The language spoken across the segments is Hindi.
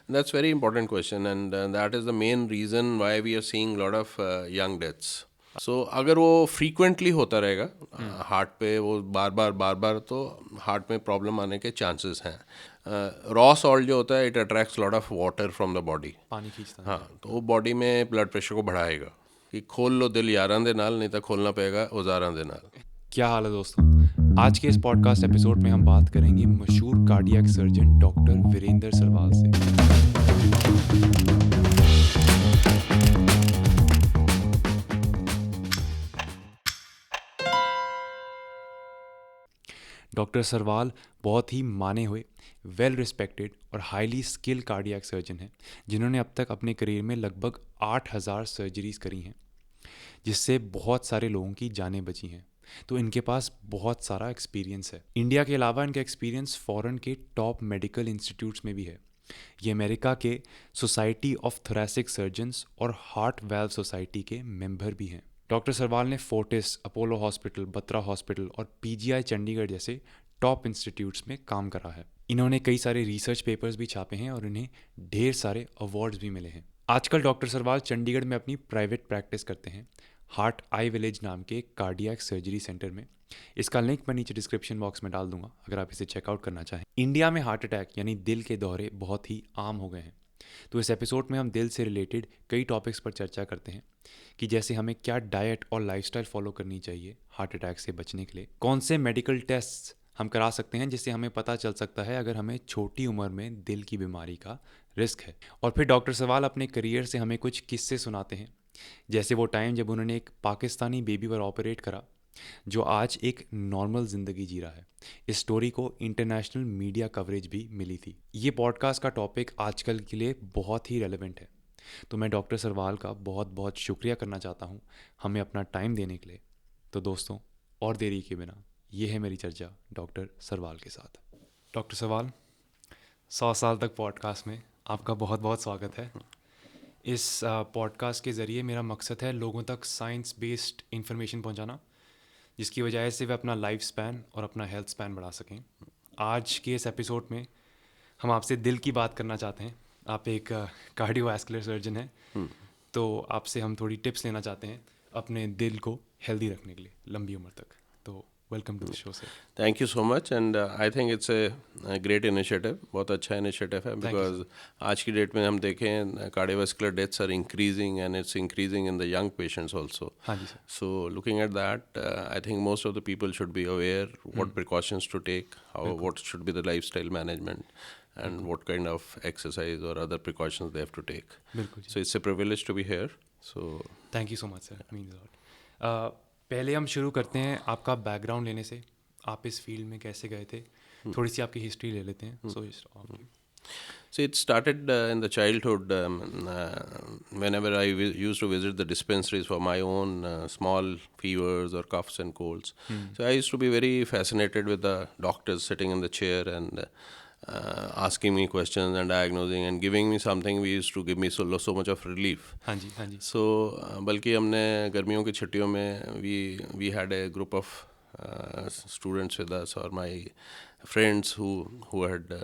That's very important question, and that is the main reason why we are seeing lot of young deaths. So अगर वो फ्रीक्वेंटली होता रहेगा हार्ट पे, वो बार बार तो हार्ट में प्रॉब्लम आने के चांसेस हैं. रॉ सॉल्ट जो होता है it attracts lot of water from the body. पानी खींचता है। हाँ, तो वो बॉडी में ब्लड प्रेशर को बढ़ाएगा कि खोल लो दिल यारां दे नाल, नहीं तो खोलना पड़ेगा औजारां दे नाल. क्या हाल है दोस्तों? आज के इस पॉडकास्ट एपिसोड में हम बात करेंगे मशहूर cardiac surgeon doctor Virendra Sarwal से। डॉक्टर सरवाल बहुत ही माने हुए, वेल रिस्पेक्टेड और हाईली स्किल्ड कार्डियक सर्जन हैं, जिन्होंने अब तक अपने करियर में लगभग 8,000 सर्जरीज करी हैं, जिससे बहुत सारे लोगों की जानें बची हैं। तो इनके पास बहुत सारा एक्सपीरियंस है। इंडिया के अलावा इनका एक्सपीरियंस फॉरेन के टॉप मेडिकल इंस्टीट्यूट्स में भी है। ये अमेरिका के सोसाइटी ऑफ थोरेसिक सर्जन्स और हार्ट वाल्व सोसाइटी के मेंबर भी हैं। डॉक्टर सरवाल ने Fortis, Apollo hospital, Batra hospital और पीजीआई चंडीगढ़ जैसे टॉप इंस्टीट्यूट्स में काम करा है। इन्होंने कई सारे रिसर्च पेपर्स भी छापे हैं और इन्हें ढेर सारे अवार्ड्स भी मिले हैं। आजकल डॉक्टर सरवाल चंडीगढ़ में अपनी प्राइवेट प्रैक्टिस करते हैं, हार्ट आई विलेज नाम के कार्डियक सर्जरी सेंटर में। इसका लिंक मैं नीचे डिस्क्रिप्शन बॉक्स में डाल दूंगा अगर आप इसे चेकआउट करना चाहें। इंडिया में हार्ट अटैक यानी दिल के दौरे बहुत ही आम हो गए हैं, तो इस एपिसोड में हम दिल से रिलेटेड कई टॉपिक्स पर चर्चा करते हैं कि जैसे हमें क्या डाइट और लाइफस्टाइल फॉलो करनी चाहिए हार्ट अटैक से बचने के लिए, कौन से मेडिकल टेस्ट हम करा सकते हैं जिससे हमें पता चल सकता है अगर हमें छोटी उम्र में दिल की बीमारी का रिस्क है। और फिर डॉक्टर सवाल अपने करियर से हमें कुछ किस्से सुनाते हैं, जैसे वो टाइम जब उन्होंने एक पाकिस्तानी बेबी पर ऑपरेट करा जो आज एक नॉर्मल ज़िंदगी जी रहा है। इस स्टोरी को इंटरनेशनल मीडिया कवरेज भी मिली थी। ये पॉडकास्ट का टॉपिक आजकल के लिए बहुत ही रेलेवेंट है, तो मैं डॉक्टर सरवाल का बहुत बहुत शुक्रिया करना चाहता हूँ हमें अपना टाइम देने के लिए। तो दोस्तों, और देरी के बिना ये है मेरी चर्चा डॉक्टर सरवाल के साथ। डॉक्टर सरवाल, 100 साल तक पॉडकास्ट में आपका बहुत बहुत स्वागत है। इस पॉडकास्ट के ज़रिए मेरा मकसद है लोगों तक साइंस बेस्ड इंफॉर्मेशन पहुंचाना, जिसकी वजह से वे अपना लाइफ स्पैन और अपना हेल्थ स्पैन बढ़ा सकें। आज के इस एपिसोड में हम आपसे दिल की बात करना चाहते हैं। आप एक कार्डियोवैस्कुलर सर्जन हैं, तो आपसे हम थोड़ी टिप्स लेना चाहते हैं अपने दिल को हेल्दी रखने के लिए लंबी उम्र तक। तो welcome to the show sir. Thank you so much, and I think it's a great initiative. बहुत अच्छा इनिशिएटिव है, बिकॉज आज की डेट में हम देखें cardiovascular deaths are increasing and it's increasing in the young patients also. हाँ जी sir. So looking at that, I think most of the people should be aware what precautions to take, what should be the lifestyle management, and what kind of exercise or other precautions they have to take. बिल्कुल जी। So it's a privilege to be here. So thank you so much sir, means lot. पहले हम शुरू करते हैं आपका बैकग्राउंड लेने से। आप इस फील्ड में कैसे गए थे, थोड़ी सी आपकी हिस्ट्री ले लेते हैं। So it started in the childhood. Whenever I used to visit the dispensaries for my own small fevers or coughs and colds, so I used to be very fascinated with the doctors sitting in the chair and asking me questions and diagnosing and giving me something. We used to give me so much of relief. हाँ जी हाँ जी। So बल्कि हमने गर्मियों की छुट्टियों में we had a group of students with us, or my friends who had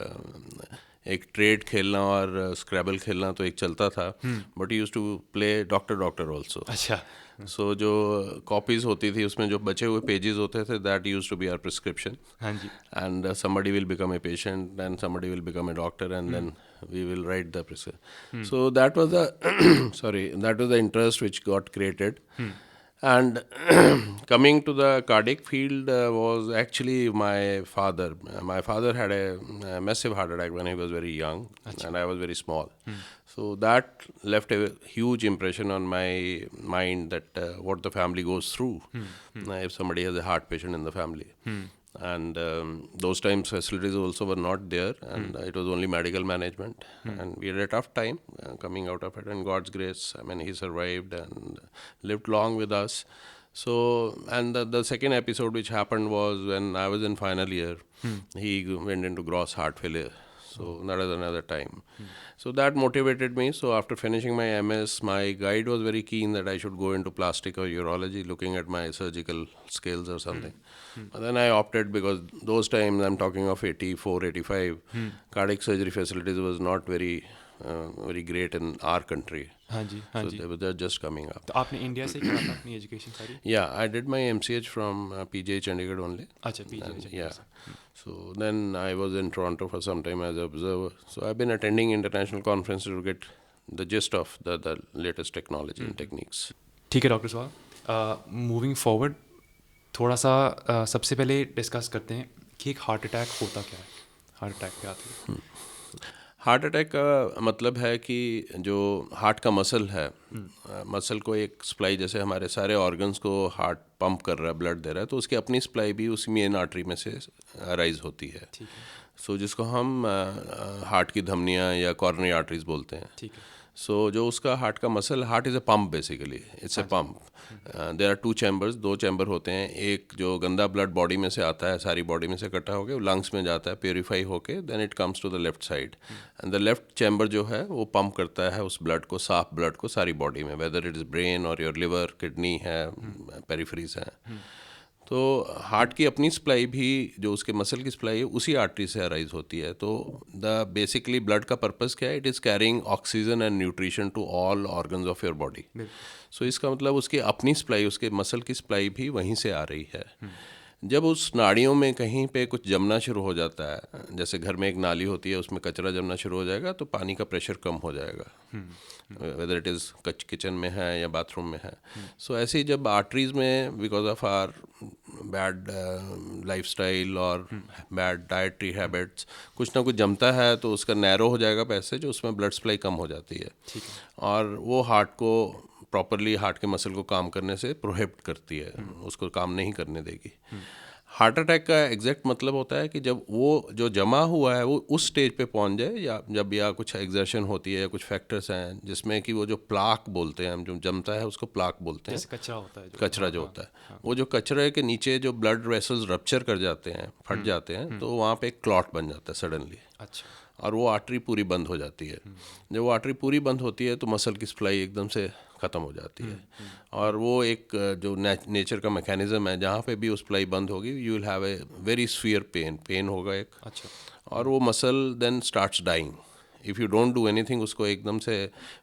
एक ट्रेड खेलना और स्क्रैबल खेलना तो एक चलता था, but use to play doctor doctor also. अच्छा। सो जो कॉपीज होती थी उसमें जो बचे हुए पेजेस होते थे, that use to be our prescription. हाँ जी। And somebody will become a patient and somebody will become a doctor, and then we will write the prescription. So that was the that was the interest which got created. And coming to the cardiac field was actually my father. My father had a massive heart attack when he was very young, and I was very small. So that left a huge impression on my mind, that what the family goes through if somebody has a heart patient in the family. And those times facilities also were not there, and it was only medical management, and we had a tough time coming out of it. And God's grace, I mean, he survived and lived long with us. So, and the second episode which happened was when I was in final year. He went into gross heart failure. So that is another time. So that motivated me. So after finishing my MS, my guide was very keen that I should go into plastic or urology, looking at my surgical skills or something. But then I opted, because those times, I'm talking of 84, 85, cardiac surgery facilities was not very very great in our country. हाँ जी, हाँ So जी। they're just coming up. तो आपने इंडिया से करा था अपनी एजुकेशन सारी? Yeah, I did my MCH from PJ Chandigarh only. अच्छा, पीजी And, चंडीगढ़ yeah. से। So then I was in Toronto for some time as an observer. So I've been attending international conferences to get the gist of the latest technology and techniques. ठीक है डॉक्टर सवाल, मूविंग फॉरवर्ड थोड़ा सा सबसे पहले डिस्कस करते हैं कि एक हार्ट अटैक होता क्या है, हार्ट अटैक क्या आती है? हार्ट अटैक का मतलब है कि जो हार्ट का मसल है, मसल को एक सप्लाई, जैसे हमारे सारे ऑर्गन्स को हार्ट पंप कर रहा है, ब्लड दे रहा है, तो उसकी अपनी सप्लाई भी उसी मेन आर्टरी में से अराइज होती है। ठीक है, सो जिसको हम हार्ट की धमनियाँ या कॉर्नरी आर्टरीज बोलते हैं। ठीक है, सो जो उसका हार्ट का muscle, heart is a pump basically, it's a pump. There are 2 chambers, 2 chamber होते हैं। एक जो गंदा ब्लड बॉडी में से आता है, सारी बॉडी में से इकट्ठा होकर लंग्स में जाता है, प्योरीफाई होके, then it comes to the left side, and the left chamber जो है वो पंप करता है उस ब्लड को, साफ ब्लड को सारी बॉडी में, वेदर इट इज़ ब्रेन और योर लिवर, किडनी है, पेरिफेरीज है। तो हार्ट की अपनी सप्लाई भी, जो उसके मसल की सप्लाई है, उसी आर्टरी से अराइज होती है। तो द बेसिकली ब्लड का पर्पस क्या है? It is carrying oxygen and nutrition to all organs of your body. So इसका मतलब उसकी अपनी सप्लाई, उसके मसल की सप्लाई भी वहीं से आ रही है। जब उस नाड़ियों में कहीं पे कुछ जमना शुरू हो जाता है, जैसे घर में एक नाली होती है, उसमें कचरा जमना शुरू हो जाएगा, तो पानी का प्रेशर कम हो जाएगा, वेदर इट इज़ किचन में है या बाथरूम में है। सो ऐसे ही जब आर्टरीज में, because of our bad lifestyle और बैड डाइटरी हैबिट्स, कुछ ना कुछ जमता है, तो उसका नैरो हो जाएगा पैसेज, उसमें ब्लड सप्लाई कम हो जाती है, ठीक है, और वो हार्ट को प्रॉपरली, हार्ट के मसल को काम करने से प्रोहिबिट करती है, उसको काम नहीं करने देगी। हार्ट अटैक का एग्जैक्ट मतलब होता है कि जब वो जो जमा हुआ है वो उस स्टेज पे पहुंच जाए, या जब या कुछ एक्सर्शन होती है या कुछ फैक्टर्स हैं जिसमें कि वो जो प्लाक बोलते हैं हम, जो जमता है उसको प्लाक बोलते हैं। जैसे कचरा होता है, कचरा जो होता है, वो जो कचरे के नीचे जो ब्लड वेसल्स रप्चर कर जाते हैं, फट जाते हैं, तो वहाँ पे एक क्लॉट बन जाता है सडनली, अच्छा, और वो आर्टरी पूरी बंद हो जाती है। जब वो आर्टरी पूरी बंद होती है तो मसल की सप्लाई एकदम से ख़त्म हो जाती है, और वो एक जो नेचर का मैकेनिज़्म है, जहाँ पे भी वो सप्लाई बंद होगी, you will have a very severe pain होगा एक, अच्छा, और वो muscle then starts dying if you don't do anything. उसको एकदम से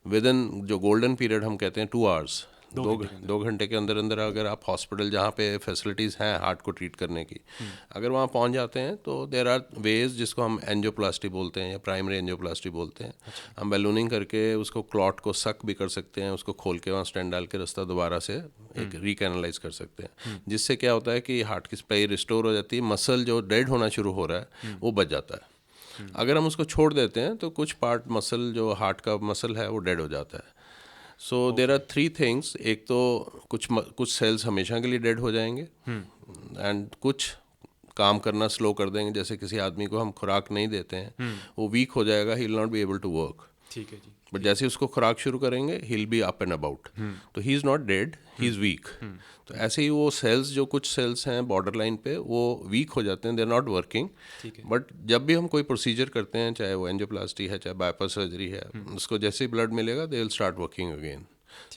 विद इन, जो गोल्डन पीरियड हम कहते हैं, 2 आवर्स, 2 घंटे के अंदर अंदर, अगर आप हॉस्पिटल जहाँ पे फैसिलिटीज़ हैं हार्ट को ट्रीट करने की, अगर वहाँ पहुँच जाते हैं, तो देर आर वेज, जिसको हम एंजियोप्लास्टी बोलते हैं या प्राइमरी एंजियोप्लास्टी बोलते हैं। हम बैलूनिंग करके उसको क्लॉट को सक भी कर सकते हैं, उसको खोल के वहाँ स्टेंट डाल के रास्ता दोबारा से एक रिकैनलाइज कर सकते हैं, जिससे क्या होता है कि हार्ट की सप्लाई रिस्टोर हो जाती है, मसल जो डेड होना शुरू हो रहा है वो बच जाता है। अगर हम उसको छोड़ देते हैं तो कुछ पार्ट मसल, जो हार्ट का मसल है, वो डेड हो जाता है। सो देर आर 3 थिंग्स। एक तो कुछ सेल्स हमेशा के लिए डेड हो जाएंगे, एंड कुछ काम करना स्लो कर देंगे। जैसे किसी आदमी को हम खुराक नहीं देते हैं, वो वीक हो जाएगा, he will not be able to work. ठीक है जी, बट जैसे उसको खुराक शुरू करेंगे, he will be up and about. तो he is not dead, he is weak. तो ऐसे ही वो सेल्स, जो कुछ सेल्स हैं बॉर्डर लाइन पे, वो वीक हो जाते हैं, दे आर नॉट वर्किंग। ठीक है, बट जब भी हम कोई प्रोसीजर करते हैं, चाहे वो एंजियोप्लास्टी है, चाहे बाईपास सर्जरी है, उसको जैसे ही ब्लड मिलेगा, they will start working again,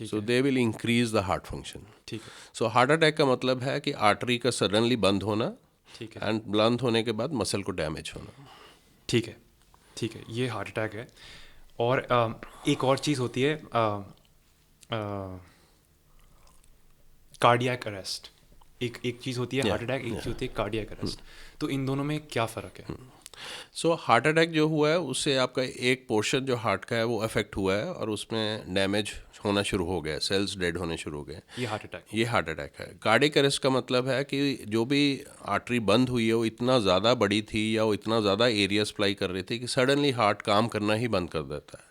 so they will increase the heart function. ठीक है, सो हार्ट अटैक का मतलब है कि आर्टरी का सडनली बंद होना, ठीक है, एंड बंद होने के बाद मसल को डैमेज होना। ठीक है, ठीक है, ये हार्ट अटैक है। और एक और चीज़ होती है, कार्डियक अरेस्ट। एक चीज़ होती है हार्ट अटैक, एक चीज़ होती है कार्डियक अरेस्ट। तो इन दोनों में क्या फ़र्क है? सो हार्ट अटैक जो हुआ है, उससे आपका एक पोर्शन जो हार्ट का है वो अफेक्ट हुआ है, और उसमें डैमेज होना शुरू हो गया, सेल्स डेड होने शुरू हो गए, ये हार्ट अटैक। ये हार्ट अटैक है। कार्डियक अरेस्ट का मतलब है कि जो भी आर्टरी बंद हुई है वो इतना ज़्यादा बड़ी थी, या वो इतना ज़्यादा एरिया सप्लाई कर रही थी कि सडनली हार्ट काम करना ही बंद कर देता है।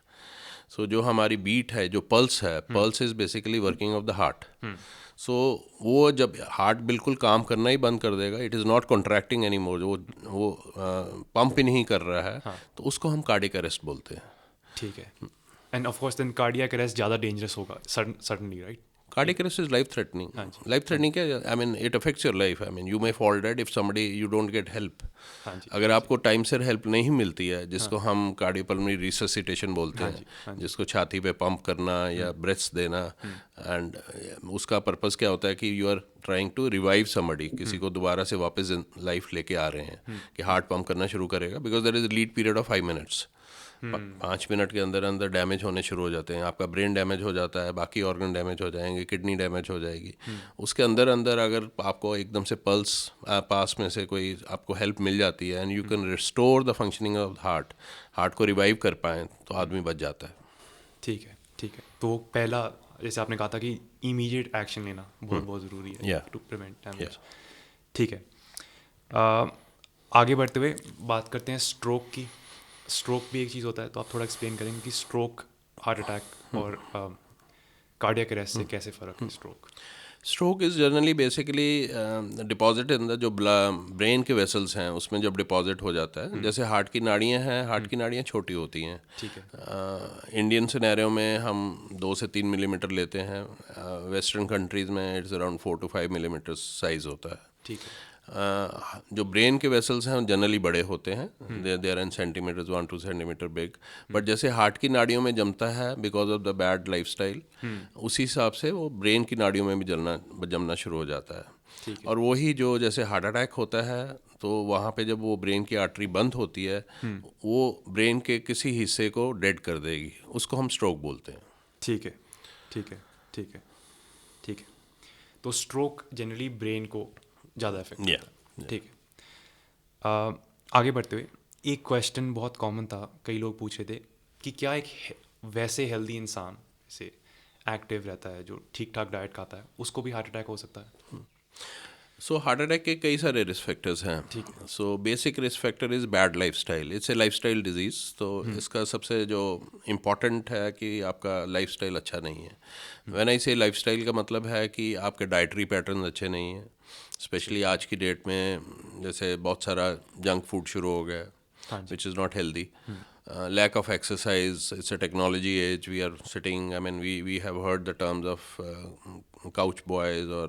सो जो हमारी बीट है, जो पल्स है, pulse is basically working of the heart. So वो जब हार्ट बिल्कुल काम करना ही बंद कर देगा, it is not contracting any more, वो पंप ही नहीं कर रहा है, तो उसको हम कार्डियक अरेस्ट बोलते हैं। ठीक है, and of course then cardiac arrest ज़्यादा डेंजरस होगा suddenly, right? Cardiac arrest is life threatening. Life threatening क्या? I mean, it affects your life. I mean, you may fall dead if you don't get help. हाँ जी, अगर आपको टाइम से हेल्प नहीं मिलती है, जिसको हम कार्डियोपल्मोनरी रिससिटेशन बोलते हैं, जिसको छाती पे पंप करना या ब्रेथ्स देना, एंड उसका पर्पस क्या होता है कि you are trying to revive somebody, किसी को दोबारा से वापस लाइफ लेके आ रहे हैं, कि हार्ट पंप करना शुरू करेगा, because there is lead period of 5 minutes. 5 minute के अंदर अंदर डैमेज होने शुरू हो जाते हैं, आपका ब्रेन डैमेज हो जाता है, बाकी ऑर्गन डैमेज हो जाएंगे, किडनी डैमेज हो जाएगी। उसके अंदर अंदर अगर आपको एकदम से पल्स पास में से कोई आपको हेल्प मिल जाती है and you can restore the functioning of heart को रिवाइव कर पाएँ तो आदमी बच जाता है। ठीक है, ठीक है। तो पहला, जैसे आपने कहा था कि इमीडिएट एक्शन लेना बहुत बहुत ज़रूरी है Yeah. To prevent damage. ठीक है। आगे बढ़ते हुए बात करते हैं स्ट्रोक की। स्ट्रोक भी एक चीज़ होता है, तो आप थोड़ा एक्सप्लेन करेंगे कि स्ट्रोक, हार्ट अटैक और कार्डियक अरेस्ट से कैसे फ़र्क है stroke? Stroke is generally basically deposit in the जो ब्रेन के वेसल्स हैं उसमें जब डिपॉजिट हो जाता है, जैसे हार्ट की नाड़ियाँ हैं, हार्ट की नाड़ियाँ छोटी होती हैं। ठीक है। इंडियन सिनेरियो में हम 2 से 3 मिलीमीटर लेते हैं, वेस्टर्न कंट्रीज़ में it's around 4 to 5 millimetre size होता है। ठीक है। जो ब्रेन के वेसल्स हैं जनरली बड़े होते हैं, they are in centimeters, 1-2 centimeter big. But जैसे हार्ट की नाड़ियों में जमता है because of the bad lifestyle, उसी हिसाब से वो ब्रेन की नाड़ियों में भी जमना शुरू हो जाता है। ठीक है। और वही जो जैसे हार्ट अटैक होता है तो वहाँ पे जब वो ब्रेन की आर्टरी बंद होती है, वो ब्रेन के किसी हिस्से को डेड कर देगी, उसको हम स्ट्रोक बोलते हैं। ठीक है, ठीक है, ठीक है, ठीक है। तो स्ट्रोक जनरली ब्रेन को ज़्यादा इफेक्ट Yeah, करता है। ठीक है। आगे बढ़ते हुए एक क्वेश्चन बहुत कॉमन था, कई लोग पूछ रहे थे कि क्या एक वैसे हेल्दी इंसान से एक्टिव रहता है जो ठीक ठाक डाइट खाता है, उसको भी हार्ट अटैक हो सकता है? सो हार्ट अटैक के कई सारे रिस्क फैक्टर्स हैं। So basic risk factor is bad lifestyle, it's a lifestyle disease. तो इसका सबसे जो इम्पॉर्टेंट है कि आपका लाइफस्टाइल अच्छा नहीं है। व्हेन आई से लाइफस्टाइल का मतलब है कि आपके डाइटरी पैटर्न अच्छे नहीं हैं, स्पेशली आज की डेट में जैसे बहुत सारा जंक फूड शुरू हो गया है which is not healthy. Lack of exercise, it's a technology age, we are sitting, I mean we have heard the terms of couch boys, or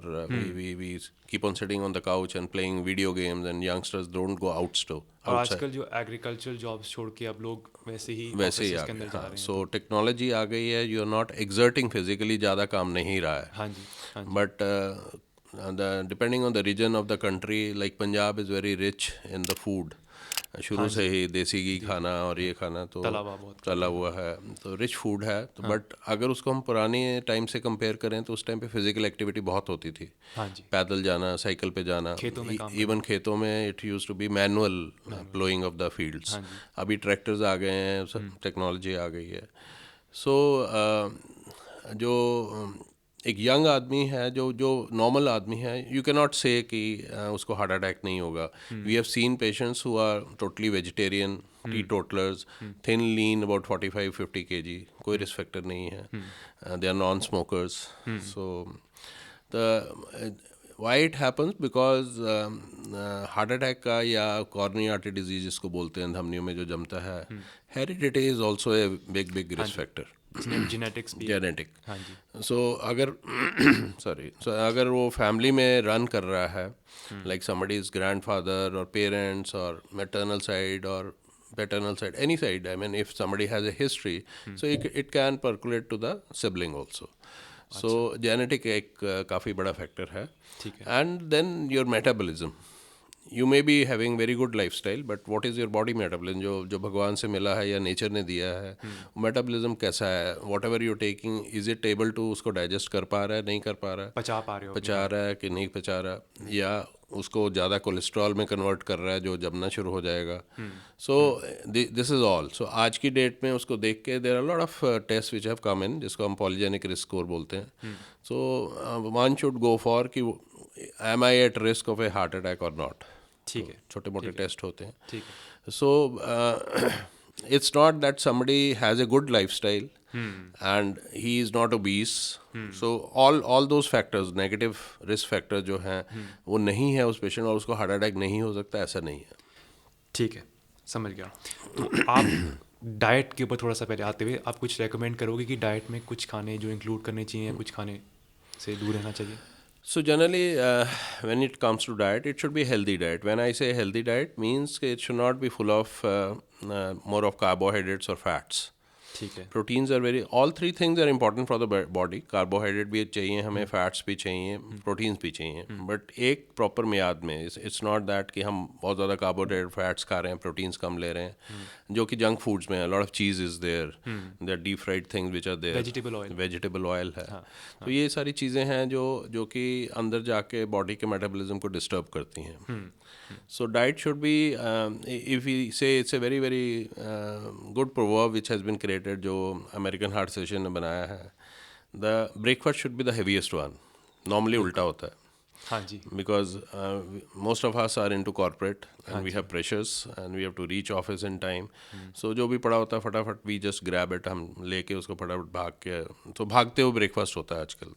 we keep on sitting on the couch and playing video games, and youngsters don't go और outside. आजकल जो एग्रीकल्चर जॉब्स छोड़ के अब लोग वैसे ही वैसे ही ऑफिसेज आ के अंदर गए। जा हाँ, रहे हैं। सो टेक्नोलॉजी आ गई है, you are not exerting physically, ज़्यादा काम नहीं रहा है। हाँ जी, हाँ जी। But depending on the region of the country, like Punjab is very rich in the food, शुरू से ही देसी घी खाना और ये खाना, तो तला हुआ बहुत तला हुआ है, तो रिच फूड है। तो बट अगर उसको हम पुराने टाइम से कंपेयर करें तो उस टाइम पे फिजिकल एक्टिविटी बहुत होती थी, हाँ जी। पैदल जाना, साइकिल पे जाना, खेतों में काम इवन खेतों में it use to be manual ploughing of the fields. हाँ जी। अभी ट्रैक्टर्स आ गए हैं, सब टेक्नोलॉजी आ गई है। सो जो एक यंग आदमी है, जो नॉर्मल आदमी है, यू कैन नॉट से कि उसको हार्ट अटैक नहीं होगा। We have seen patients who are totally vegetarian, teetotallers, thin lean, about 45-50 kg, कोई रिस्क फैक्टर नहीं है, they are non smokers. So the why it happens because heart attack का या कॉर्नी आर्टरी डिजीज जिसको बोलते हैं, धमनियों में जो जमता है, heredity is also a big risk factor, genetics भी। जेनेटिक। हाँ जी। सो अगर अगर वो फैमिली में रन कर रहा है, लाइक समबडी इज ग्रैंडफादर और पेरेंट्स और मैटरनल साइड और paternal side, any side, I mean if somebody has a history, so it can percolate to the sibling also. So genetic एक काफ़ी बड़ा फैक्टर है। ठीक है। And then your metabolism, you may be having very good lifestyle, but what is your body metabolism, जो भगवान से मिला है या नेचर ने दिया है, मेटाबॉलिज्म कैसा है, whatever you taking, is it able to उसको डाइजेस्ट कर पा रहा है, नहीं कर पा रहा है, पचा पा रहे हो? पचा रहा है कि नहीं पचा रहा, या उसको ज़्यादा कोलेस्ट्रॉल में कन्वर्ट कर रहा है जो जमना शुरू हो जाएगा। So this is all. So आज की डेट में उसको देख के there are lot of test which have come in, जिसको हम पॉलीजेनिक रिस्क स्कोर बोलते हैं। So one should go for कि am I at risk of a heart attack और नॉट। ठीक है। छोटे मोटे टेस्ट होते हैं। ठीक है। सो it's not that somebody has a good lifestyle and he is not obese. So all those factors, negative risk factors जो हैं, वो नहीं है उस पेशेंट, और उसको हार्ट अटैक नहीं हो सकता, ऐसा नहीं है। ठीक है, समझ गया। तो आप डाइट के ऊपर थोड़ा सा पहले आते हुए आप कुछ रेकमेंड करोगे कि डाइट में कुछ खाने जो इंक्लूड करने चाहिए, कुछ खाने से दूर रहना चाहिए? So generally, when it comes to diet, it should be healthy diet. When I say healthy diet, means it should not be full of more of carbohydrates or fats. ठीक है। Proteins are very, all three things are important for the body. Carbohydrate भी चाहिए हमें, फैट्स भी चाहिए, प्रोटीन्स भी चाहिए, बट एक प्रॉपर मियाद में। इट्स नॉट दैट कि हम बहुत ज़्यादा कार्बोहाइड्रेट फैट्स खा रहे हैं, प्रोटीन्स कम ले रहे हैं, जो कि जंक फूड्स में है। Lot of cheese is there, there deep fried things which are there, vegetable oil है। तो ये सारी चीज़ें हैं जो कि अंदर जाके बॉडी के मेटाबॉलिज्म को डिस्टर्ब करती हैं। So diet should be, if we say, it's a very very good proverb which has been created, जो American Heart Association ने बनाया है, the breakfast should be the heaviest one. Normally उल्टा होता है, हाँ जी, because most of us are into corporate and we have pressures and we have to reach office in time. So जो भी पड़ा होता है फटाफट we just grab it, हम लेके उसको फटाफट भाग के, तो भागते हुए ब्रेकफास्ट होता है आजकल।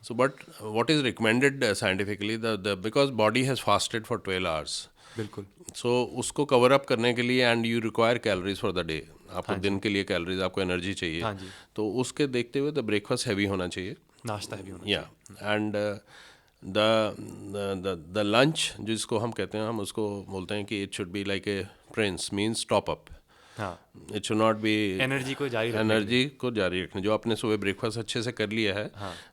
So but what is recommended scientifically, the because body has fasted for 12 hours, बिल्कुल, so उसको कवर अप करने के लिए, and you require calories for the day, आपको दिन के लिए कैलोरीज, आपको एनर्जी चाहिए, हाँ जी, तो उसके देखते हुए द ब्रेकफास्ट हैवी होना चाहिए, नाश्ता भी होना या एंड द लंच जिसको हम कहते हैं, हम उसको बोलते हैं कि it should be like a prince, means top up. हाँ, it should not be energy को जारी रखने एनर्जी को जारी रखने, जो आपने सुबह ब्रेकफास्ट अच्छे से कर लिया है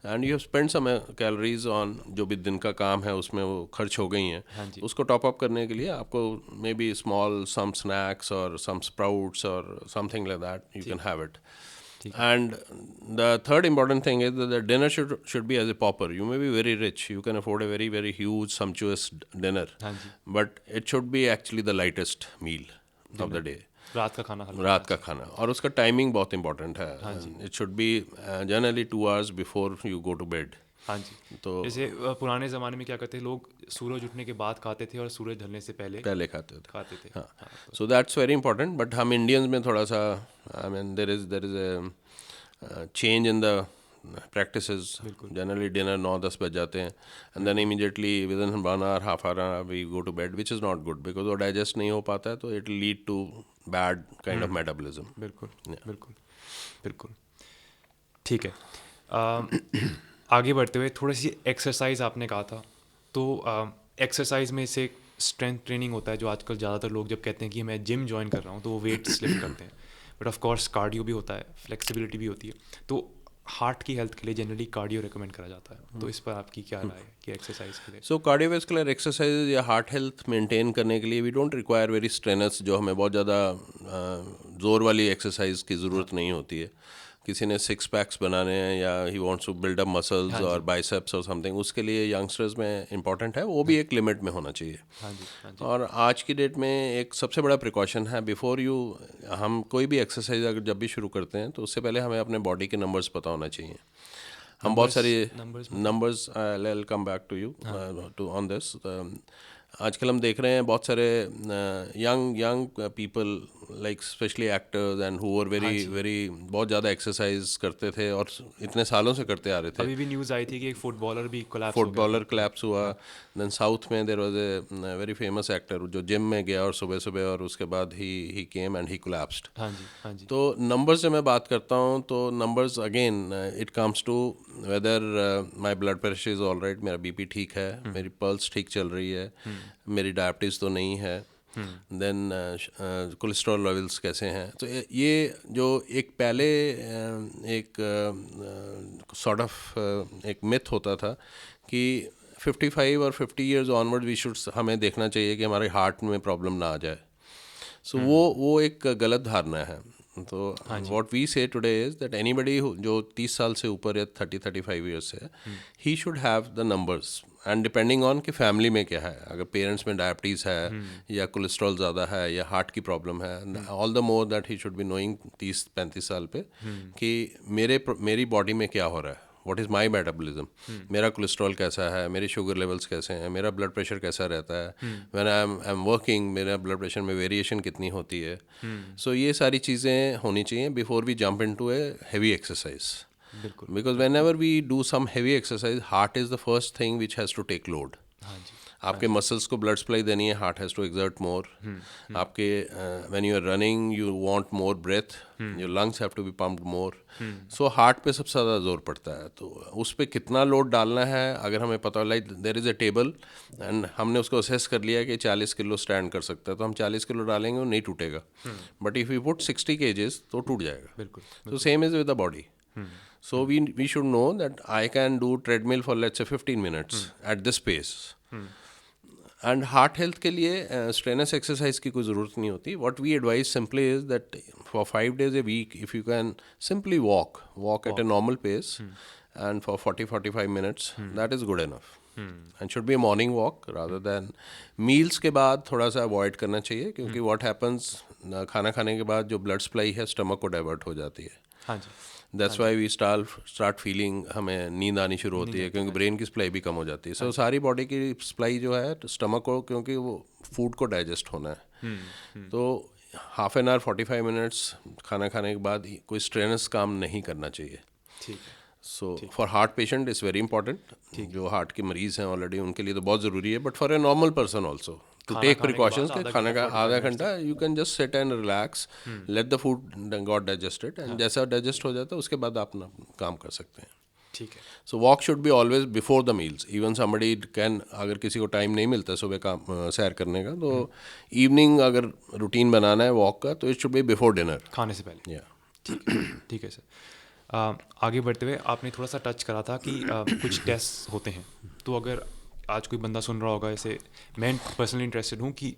and you have spend some calories on, जो भी दिन का काम है उसमें वो खर्च हो गई हैं, हाँ जी, उसको टॉप अप करने के लिए आपको maybe small some snacks और सम स्प्राउट्स और something like that you can have it. And the third important thing is that the dinner should be as a pauper. You may be very rich, you can afford a very very huge sumptuous dinner, हाँ जी, but it should be actually the lightest meal of the day. रात का खाना हल्का, रात का खाना, और उसका टाइमिंग बहुत इंपॉर्टेंट है। It should be generally 2 hours before you go to bed. हाँ जी। तो जैसे पुराने ज़माने में क्या करते थे लोग, सूरज उठने के बाद खाते थे और सूरज ढलने से पहले पहले खाते थे। खाते थे। हाँ, so that's very important, but हम इंडियंस में थोड़ा सा, I mean there is a change in the practices. Generally dinner 9-10 बज जाते हैं, and then immediately within 1 hour, half hour we go to bed, which is not good because वो digest नहीं हो पाता है, तो it will lead to bad kind of metabolism. बिल्कुल, बिल्कुल, बिल्कुल, ठीक है। आगे बढ़ते हुए थोड़ी सी एक्सरसाइज आपने कहा था, तो एक्सरसाइज में से स्ट्रेंथ ट्रेनिंग होता है, जो आजकल ज़्यादातर लोग जब कहते हैं कि मैं जिम ज्वाइन कर रहा हूँ तो वो वेट लिफ्ट करते हैं, बट ऑफ कोर्स कार्डियो भी होता है, फ्लेक्सिबिलिटी भी होती है। तो हार्ट की हेल्थ के लिए जनरली कार्डियो रिकमेंड करा जाता है, तो इस पर आपकी क्या राय है कि एक्सरसाइज के लिए? सो कार्डियोवैस्कुलर एक्सरसाइज या हार्ट हेल्थ मेंटेन करने के लिए we don't require very strenuous, जो हमें बहुत ज़्यादा ज़ोर वाली एक्सरसाइज की ज़रूरत नहीं होती है। किसी ने 6 पैक्स बनाने हैं या he wants to build up muscles और बाइसेप्स और समथिंग, उसके लिए यंगस्टर्स में इंपॉर्टेंट है, वो भी एक लिमिट में होना चाहिए। हाँ जी, हाँ जी। और आज की डेट में एक सबसे बड़ा प्रिकॉशन है, बिफोर यू, हम कोई भी एक्सरसाइज अगर जब भी शुरू करते हैं तो उससे पहले हमें अपने बॉडी के नंबर्स पता होना चाहिए। हम बहुत सारी numbers, I will come back to you too on this. आजकल हम देख रहे हैं बहुत सारे young people like specially actors and who are very बहुत ज़्यादा एक्सरसाइज करते थे और इतने सालों से करते आ रहे थे। अभी भी न्यूज़ आई थी कि एक फुटबॉलर भी कोलैप्स हुआ। देन साउथ में there was a very famous actor जो जिम में गया और सुबह सुबह, और उसके बाद ही केम एंड ही कोलैप्स्ड। हाँ जी, हाँ जी। तो नंबर्स से मैं बात करता हूँ, तो numbers again it comes to whether my blood pressure is all right, मेरा बीपी ठीक है, मेरी पल्स ठीक चल रही है, मेरी डायबिटीज़ तो नहीं है, देन कोलेस्ट्रॉल लेवल्स कैसे हैं। तो ये जो एक पहले एक सॉर्ट ऑफ एक मिथ होता था कि 55 और 50 ईयर्स ऑनवर्ड वी शुड, हमें देखना चाहिए कि हमारे हार्ट में प्रॉब्लम ना आ जाए। सो वो एक गलत धारणा है। तो व्हाट वी से टुडे इज दैट एनीबडी जो 30 साल से ऊपर या 30-35 ईयर्स है, he should have the numbers, and depending on कि फैमिली में क्या है, अगर पेरेंट्स में डायबिटीज़ है या कोलेस्ट्रॉल ज़्यादा है या हार्ट की प्रॉब्लम है, all the more that he should be knowing 30-35 साल पे कि मेरी बॉडी में क्या हो रहा है, व्हाट इज़ माई मेटाबॉलिज्म, मेरा कोलेस्ट्रॉल कैसा है, मेरे शुगर लेवल्स कैसे हैं, मेरा ब्लड प्रेशर कैसा रहता है, व्हेन आई एम वर्किंग मेरा ब्लड प्रेशर में वेरिएशन कितनी होती है। सो ये सारी चीज़ें होनी चाहिए before we jump into a heavy exercise, because whenever we do some heavy exercise, heart is the first thing which has to take load. आपके मसल्स को ब्लड सप्लाई देनी है, heart has to exert more. आपके when you are running you want more breath, your lungs have to be pumped more. So heart पे सबसे ज़्यादा जोर पड़ता है. तो उस पर कितना लोड डालना है, अगर हमें पता, like there is a table and हमने उसको असेस कर लिया कि 40 किलो स्टैंड कर सकता है, तो हम 40 किलो डालेंगे वो नहीं टूटेगा. But if you put 60 kgs तो टूट जाएगा. बिल्कुल. So same is with the body. So we should know that I can do treadmill for let's say 15 minutes at this pace. And heart health के लिए strenuous exercise की कोई ज़रूरत नहीं होती. What we advise simply is that for 5 days a week, if you can simply walk at a normal pace and for 40-45 minutes, that is good enough. And should be a morning walk rather than meals के बाद थोड़ा सा avoid करना चाहिए, क्योंकि what happens खाना खाने के बाद जो blood supply है stomach को divert हो जाती है. हाँ जी. That's why we start feeling, हमें नींद आनी शुरू होती है, क्योंकि ब्रेन की सप्लाई भी कम हो जाती है. सो सारी बॉडी की सप्लाई जो है स्टमक को, क्योंकि वो फूड को डाइजेस्ट होना है. तो हाफ एन आवर 45 मिनट्स खाना खाने के बाद कोई स्ट्रेनस काम नहीं करना चाहिए. ठीक है. So for heart patient is very important. जो हार्ट के मरीज़ हैं ऑलरेडी उनके लिए तो बहुत ज़रूरी है, but for a normal person also to take precautions के खाने का आधा घंटा you can just sit and relax, let the food got digested, and जैसा डाइजेस्ट हो जाता है उसके बाद आप अपना काम कर सकते हैं. ठीक है. So walk should be always before the meals. Even somebody can, अगर किसी को टाइम नहीं मिलता सुबह काम सैर करने का, तो इवनिंग अगर रूटीन बनाना है वॉक का, तो it should B before dinner, खाने से पहले. या ठीक है सर. आगे बढ़ते हुए आपने थोड़ा सा टच करा था कि कुछ टेस्ट होते हैं. तो अगर आज कोई बंदा सुन रहा होगा, ऐसे मैं पर्सनली इंटरेस्टेड हूँ कि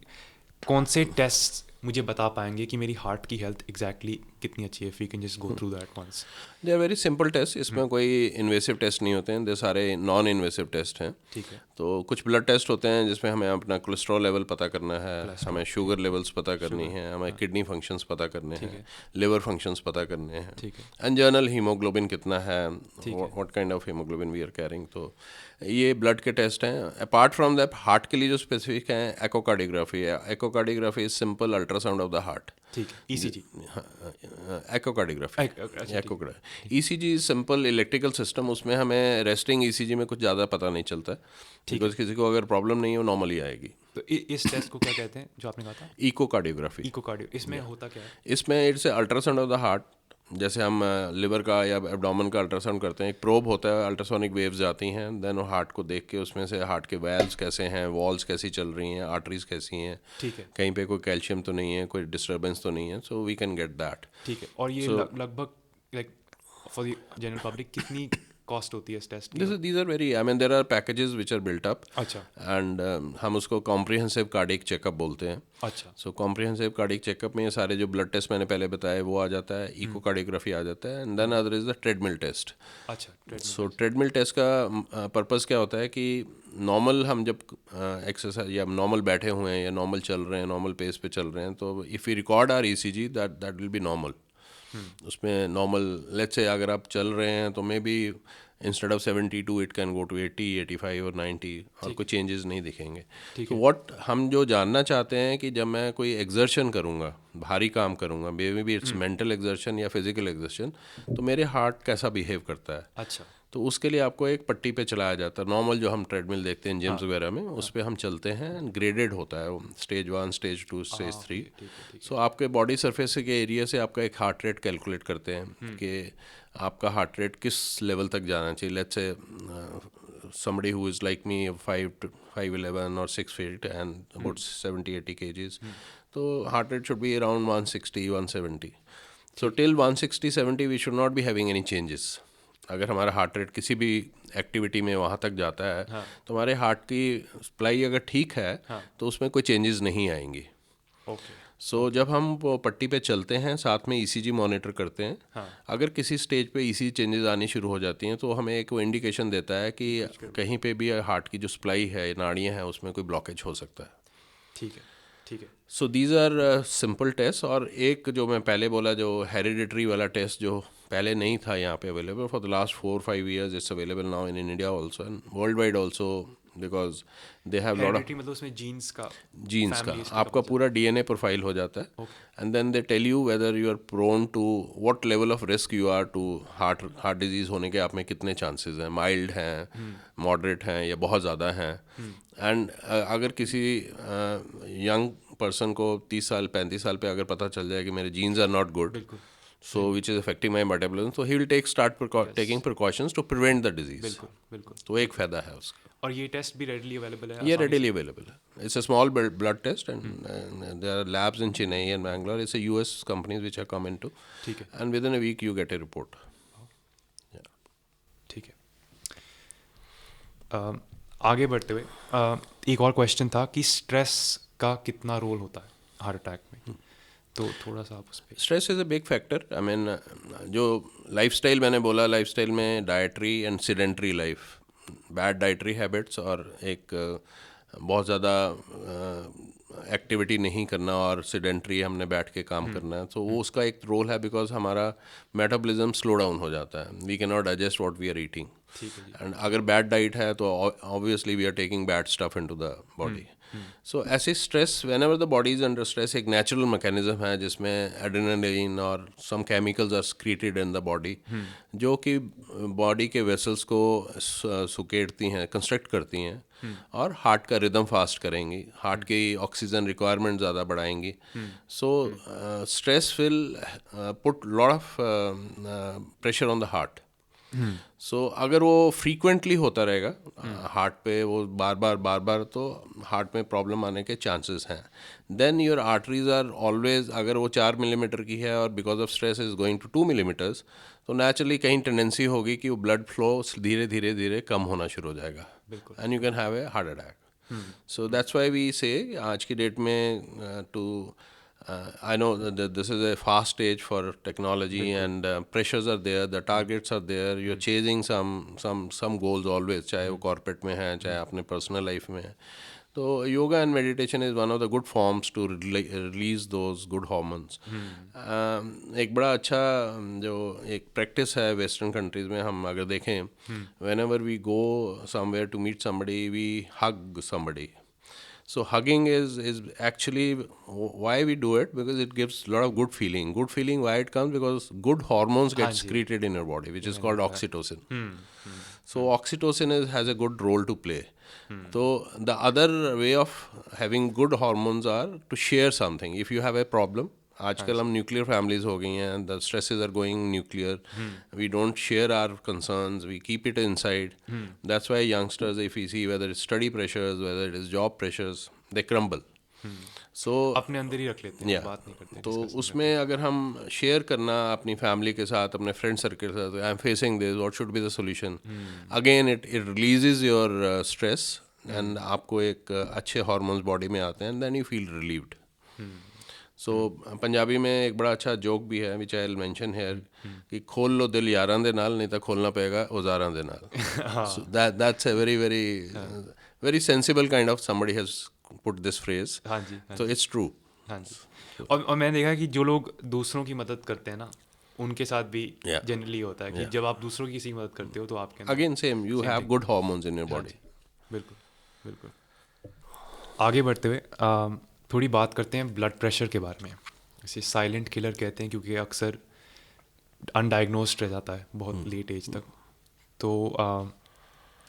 कौन से टेस्ट मुझे बता पाएंगे कि मेरी हार्ट की हेल्थ एग्जैक्टली कितनी अच्छी है. If you can just go through that once. They are very simple test. इसमें कोई इन्वेसिव टेस्ट नहीं होते हैं, दे सारे नॉन इन्वेसिव टेस्ट हैं. ठीक है. तो कुछ ब्लड टेस्ट होते हैं जिसमें हमें अपना कोलेस्ट्रॉल लेवल पता करना है, हमें शुगर लेवल्स पता करनी है, हमें किडनी फंक्शंस पता करने हैं, लिवर फंक्शंस पता करने हैं, ठीक है. एंड जर्नल हीमोग्लोबिन कितना है, what kind of haemoglobin we are carrying. तो ये ब्लड के टेस्ट हैं. अपार्ट फ्रॉम दैट हार्ट के लिए जो स्पेसिफिक हैं, एकोकार्डियोग्राफी है. Echocardiography is simple ultrasound of the heart. ठीक है. ECG. Echocardiography. ECG is simple electrical system. उसमें हमें रेस्टिंग ईसीजी में कुछ ज़्यादा पता नहीं चलता, बिकॉज किसी को अगर प्रॉब्लम नहीं है वो नॉर्मली आएगी. तो इस टेस्ट को क्या कहते हैं जो आपने कहा था? इकोकार्डियोग्राफी. इकोकार्डियो. इसमें होता क्या है? इसमें it's ultrasound of the heart. जैसे हम लिवर का या एब्डोमेन का अल्ट्रासाउंड करते हैं, एक प्रोब होता है, अल्ट्रासोनिक वेव्स जाती हैं, देन वो हार्ट को देख के उसमें से हार्ट के वैल्व्स कैसे हैं, वॉल्स कैसी चल रही हैं, आर्टरीज कैसी हैं, ठीक है. कहीं पे कोई कैल्शियम तो नहीं है, कोई डिस्टर्बेंस तो नहीं है, so we can get that. ठीक है. और ये लगभग like for the general public कितनी कॉस्ट होती है इस टेस्ट की? These are very, I mean there are packages which are built up. अच्छा. And हम उसको कॉम्प्रिहेंसिव कार्डिक चेकअप बोलते हैं. अच्छा. सो कॉम्प्रिहेंसिव कार्डिक चेकअप में ये सारे जो ब्लड टेस्ट मैंने पहले बताए वो आ जाता है, इकोकार्डियोग्राफी आ जाता है, and then other is the treadmill test. अच्छा. सो ट्रेडमिल टेस्ट का पर्पस क्या होता है कि नॉर्मल हम जब एक्सरसाइज या नॉर्मल बैठे हुए हैं या नॉर्मल चल रहे हैं, नॉर्मल पेस पे चल रहे हैं, तो if you record or ECG that will be normal. उसमें नॉर्मल लेट्स से अगर आप चल रहे हैं तो maybe instead of 72 it can go to 80, 85 और 90, और कोई चेंजेस नहीं दिखेंगे. तो व्हाट हम जो जानना चाहते हैं कि जब मैं कोई एक्सर्शन करूँगा, भारी काम करूँगा, may be it's mental exertion या फिजिकल एक्सर्शन, तो मेरे हार्ट कैसा बिहेव करता है. अच्छा. तो उसके लिए आपको एक पट्टी पे चलाया जाता है. नॉर्मल जो हम ट्रेडमिल देखते हैं जिम्स वगैरह में, उस पर हम चलते हैं, ग्रेडेड होता है, स्टेज 1, स्टेज 2, स्टेज 3. सो आपके बॉडी सरफेस के एरिया से आपका एक हार्ट रेट कैलकुलेट करते हैं कि आपका हार्ट रेट किस लेवल तक जाना चाहिए. Let's say somebody who is like me, 5'11" or 6 feet and about 70-80 kgs, so heart rate should be around 160-170. So till 160-170 we should not be having any changes. अगर हमारा हार्ट रेट किसी भी एक्टिविटी में वहाँ तक जाता है, तो हमारे हार्ट की सप्लाई अगर ठीक है, तो उसमें कोई चेंजेस नहीं आएंगी. ओके. सो जब हम वो पट्टी पे चलते हैं, साथ में ईसीजी मॉनिटर करते हैं, अगर किसी स्टेज पे ईसीजी चेंजेस आनी शुरू हो जाती हैं, तो हमें एक वो इंडिकेशन देता है कि कहीं पे भी हार्ट की जो सप्लाई है, नाड़ियाँ हैं, उसमें कोई ब्लॉकेज हो सकता है. ठीक है. ठीक है. So these are simple test. और एक जो मैं पहले बोला, जो हेरिडिटरी वाला टेस्ट जो पहले नहीं था यहाँ पे available, for the last 4-5 years it's available now in India also and world wide also. Because they have lot of heredity मतलब उसमें जीन्स का जीन्स का family history आपका पूरा डीएनए प्रोफाइल हो जाता है and then they tell you whether you are prone to what level of risk you are to heart disease होने के आप में कितने चांसेस हैं, माइल्ड हैं, मॉडरेट हैं या बहुत ज़्यादा हैं. एंड अगर किसी यंग पर्सन को 30 साल 35 साल पे अगर पता चल जाए कि मेरे genes are not good, so which is affecting my metabolism, so he will taking precautions to prevent the disease. बिल्कुल बिल्कुल. तो एक फ़ायदा है उसका. और ये टेस्ट भी रेडली अवेलेबल है? ये readily available है. It's a small blood test and there are labs in Chennai and Bangalore. It's a US companies which are come into. ठीक है. And within a week you get a report. ठीक है. आगे बढ़ते हुए एक और क्वेश्चन था कि स्ट्रेस का कितना रोल होता है हार्ट अटैक में, तो थोड़ा सा आप उस पर. Stress is a big factor. I mean जो लाइफस्टाइल मैंने बोला, लाइफस्टाइल में dietary and sedentary life, bad dietary habits और एक बहुत ज़्यादा एक्टिविटी नहीं करना और सिडेंट्री हमने बैठ के काम करना है, तो वो उसका एक रोल है. बिकॉज हमारा मेटाबॉलिज्म स्लो डाउन हो जाता है. We can not digest what we are eating. And अगर बैड डाइट है तो obviously we are taking bad stuff into the body. So ऐसे stress, whenever the body is under stress, एक नेचुरल मैकेनिज्म है जिसमें एड्रेनालिन और some chemicals are secreted in the body, जो कि बॉडी के वेसल्स को सुकेड़ती हैं, कंस्ट्रक्ट करती हैं और हार्ट का रिदम फास्ट करेंगी, हार्ट की ऑक्सीजन रिक्वायरमेंट ज़्यादा बढ़ाएंगी. So stress will put lot of pressure on the heart. So अगर वो फ्रीक्वेंटली होता रहेगा हार्ट पे, वो बार बार, तो हार्ट में प्रॉब्लम आने के चांसेस हैं. Then your arteries are always, अगर वो 4 मिलीमीटर की है और because of stress is going to 2 millimeters, तो नेचुरली कहीं टेंडेंसी होगी कि वो ब्लड फ्लो धीरे धीरे कम होना शुरू हो जाएगा and you can have a heart attack. So that's why we say आज की डेट में to I know that this is a fast age for technology and pressures are there, the targets are there, you're chasing some goals always, चाहे वो corporate में है चाहे अपने personal life में है. तो yoga and meditation is one of the good forms to release those good hormones. एक बड़ा अच्छा जो एक practice है western countries में, हम अगर देखें, whenever we go somewhere to meet somebody, we hug somebody. So hugging is actually why we do it, because it gives a lot of good feeling. Good feeling, why it comes? Because good hormones get secreted in your body, which is called oxytocin. So oxytocin has a good role to play. So the other way of having good hormones are to share something. If you have a problem, आजकल हम न्यूक्लियर फैमिलीज हो गई हैं, the stresses are going nuclear, we don't share our concerns, we keep it inside. That's why youngsters, if you see whether it study pressures, whether it is job pressures, they crumble. So अपने अंदर ही रख लेते हैं, बात नहीं करते. तो उसमें अगर हम शेयर करना अपनी फैमिली के साथ, अपने फ्रेंड सर्कल के साथ, I am facing this, what should be the solution, again it releases your stress and आपको एक अच्छे हार्मोन्स बॉडी में आते हैं and then you feel relieved. So Punjabi में एक बड़ा अच्छा जोक भी है which I will mention here, कि खोल लो दिल यारां दे नाल, नहीं तो खोलना पड़ेगा औजारां दे नाल. So that's a very sensible kind of, somebody has put this phrase. हाँ जी. So it's true. हाँ जी. और मैंने देखा कि जो लोग दूसरों की मदद करते हैं ना, उनके साथ भी जनरली होता है कि जब आप दूसरों की किसी की मदद करते हो तो आपके again same, you have good hormones in your body. बिल्कुल बिल्कुल. आगे बढ़ते हुए थोड़ी बात करते हैं ब्लड प्रेशर के बारे में. इसे साइलेंट किलर कहते हैं क्योंकि अक्सर अनडायग्नोस्ड रह जाता है बहुत लेट एज तक. तो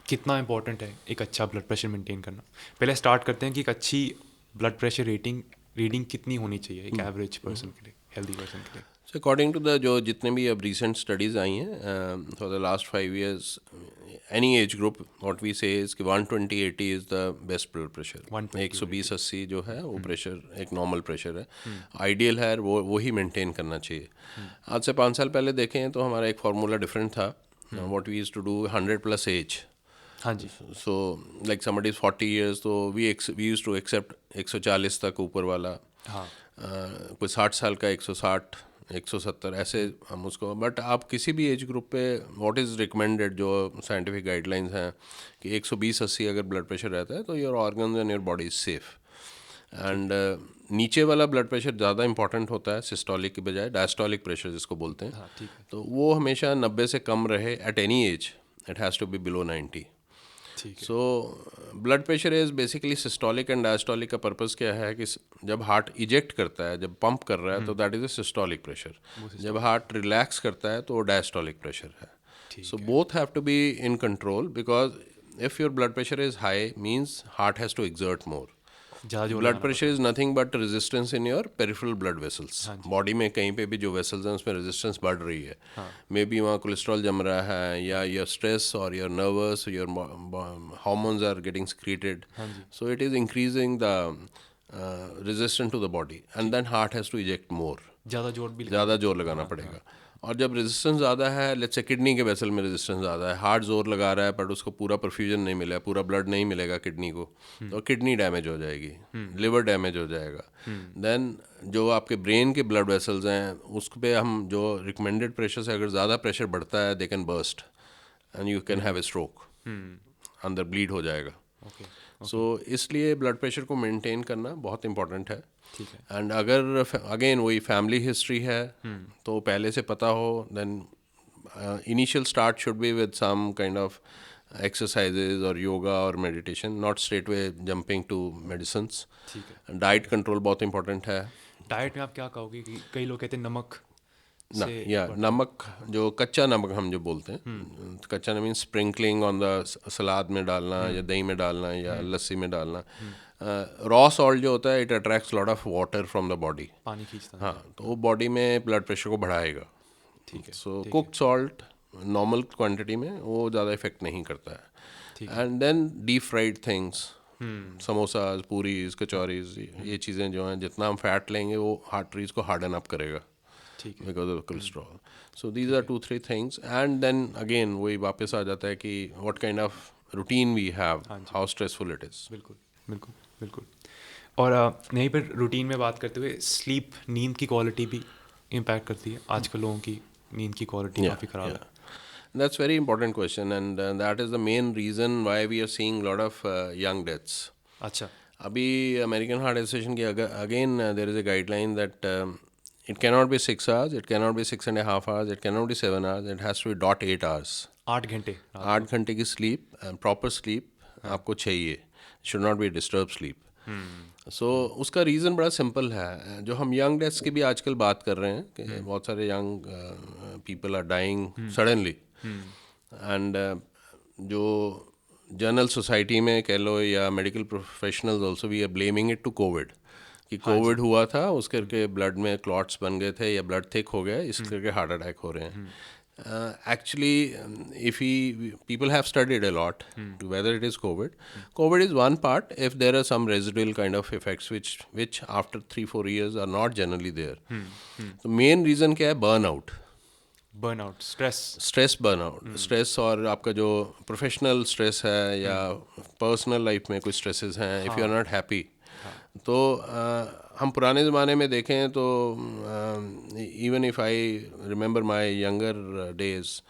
कितना इम्पोर्टेंट है एक अच्छा ब्लड प्रेशर मेंटेन करना? पहले स्टार्ट करते हैं कि एक अच्छी ब्लड प्रेशर रीडिंग कितनी होनी चाहिए एक एवरेज पर्सन के लिए, हेल्दी पर्सन के लिए? So according to the जो जितने भी अब recent studies आई हैं for the last 5 years, any age group, what we say is कि 120/80 is the best blood pressure. 120/80 जो है वो प्रेशर एक नॉर्मल प्रेशर है, आइडियल है, वो ही मेंटेन करना चाहिए. आज से 5 साल पहले देखें तो हमारा एक फार्मूला डिफरेंट था. what we used to do 100+ age. हाँ जी. So like somebody is 40 years, तो we used to accept 140 तक ऊपर वाला. हाँ. कोई 60 साल का 160, 170 ऐसे हम उसको. बट आप किसी भी एज ग्रुप पे व्हाट इज़ रिकमेंडेड, जो साइंटिफिक गाइडलाइंस हैं कि 120/80 अगर ब्लड प्रेशर रहता है तो your organs and your body is safe. And नीचे वाला ब्लड प्रेशर ज़्यादा इंपॉर्टेंट होता है सिस्टोलिक की बजाय, डायस्टोलिक प्रेशर जिसको बोलते हैं. हाँ, ठीक है. तो वो हमेशा 90 से कम रहे at any age. It has to be below 90. ठीक है। So blood pressure is basically systolic and diastolic का पर्पस क्या है कि जब हार्ट इजेक्ट करता है, जब पंप कर रहा है तो that is a systolic pressure, जब हार्ट रिलैक्स करता है तो वो डायस्टोलिक प्रेशर है. So both have to be in control, because if your blood pressure is high means heart has to exert more. ज़्यादा जोर ब्लड लगाना pressure is nothing but resistance in your peripheral blood vessels. हाँ जी। बॉडी में कहीं पे भी जो वेसल्स हैं उसमें रेजिस्टेंस बढ़ रही है, मे बी वहाँ कोलेस्ट्रॉल जम रहा है, या योर स्ट्रेस और your nervous, your hormones are getting secreted, so it is increasing the resistance to the body, and then heart has to eject more. ज़्यादा जोर भी ज़्यादा जोर लगाना पड़ेगा. और जब रेजिस्टेंस ज़्यादा है, लेट्स से किडनी के वेसल में रेजिस्टेंस ज़्यादा है, हार्ट जोर लगा रहा है बट उसको पूरा परफ्यूजन नहीं मिला, पूरा ब्लड नहीं मिलेगा किडनी को, तो किडनी डैमेज हो जाएगी, लिवर डैमेज हो जाएगा. देन जो आपके ब्रेन के ब्लड वेसल्स हैं उस पे हम जो रिकमेंडेड प्रेशर से अगर ज़्यादा प्रेशर बढ़ता है, they can burst and you can have A stroke, अंदर ब्लीड हो जाएगा. सो इसलिए ब्लड प्रेशर को मेंटेन करना बहुत इंपॉर्टेंट है. ठीक है. एंड अगर अगेन वही फैमिली हिस्ट्री है तो पहले से पता हो, then initial start should be with some kind of exercises और योगा और meditation, not straight way jumping to medicines. ठीक है. डाइट कंट्रोल बहुत इंपॉर्टेंट है. डाइट में आप क्या कहोगे कि कई लोग कहते हैं नमक ना, या नमक, जो कच्चा नमक हम जो बोलते हैं, कच्चा नमक मीन्स स्प्रिंकलिंग ऑन द सलाद में डालना, या दही में डालना, या लस्सी में डालना. रॉ सॉल्ट जो होता है, it attracts lot of water from the body. पानी खींचता है. हाँ, तो वो बॉडी में ब्लड प्रेशर को बढ़ाएगा. ठीक है. So cooked salt normal quantity में वो ज़्यादा इफेक्ट नहीं करता है. And then deep fried things, samosas, puris, kachoris, ये चीज़ें जो हैं, जितना हम फैट लेंगे वो आर्टरीज को हार्डन अप करेगा. ठीक है. Because of cholesterol. So these are 2-3 things. And then again वही वापस आ जाता है कि what kind of routine we have, how stressful it is. बिल्कुल बिल्कुल बिल्कुल. और यहीं पर रूटीन में बात करते हुए, स्लीप, नींद की क्वालिटी भी इम्पैक्ट करती है. आजकल लोगों की नींद की क्वालिटी काफ़ी ख़राब है. That's very important question, and that is the main reason why we are seeing lot of young deaths. अच्छा. अभी अमेरिकन हार्ट एसोसिएशन की again there is a guideline that it cannot be 6 hours, it cannot be 6.5 hours, it cannot be 7 hours, it has to be 8 hours. 8 घंटे. 8 घंटे की स्लीप, प्रॉपर स्लीप आपको चाहिए. Should not be disturb sleep. So उसका रीज़न बड़ा सिंपल है. जो हम यंग डेथ्स की भी आजकल बात कर रहे हैं कि बहुत सारे young people are dying suddenly, and जो जनरल सोसाइटी में कह लो या medical professionals also we are blaming it to Covid, कि कोविड हुआ था उस करके ब्लड में क्लॉट्स बन गए थे या ब्लड थिक हो गया, इस करके हार्ट अटैक हो रहे हैं. Actually, if people have studied a lot to whether it is COVID is one part. If there are some residual kind of effects which after 3-4 years are not generally there. तो मेन रीज़न क्या है? बर्नआउट, स्ट्रेस बर्नआउट, स्ट्रेस, और आपका जो प्रोफेशनल स्ट्रेस है या पर्सनल लाइफ में कुछ स्ट्रेसेस हैं, if you are not happy. तो हम पुराने ज़माने में देखें तो even if I remember my younger days,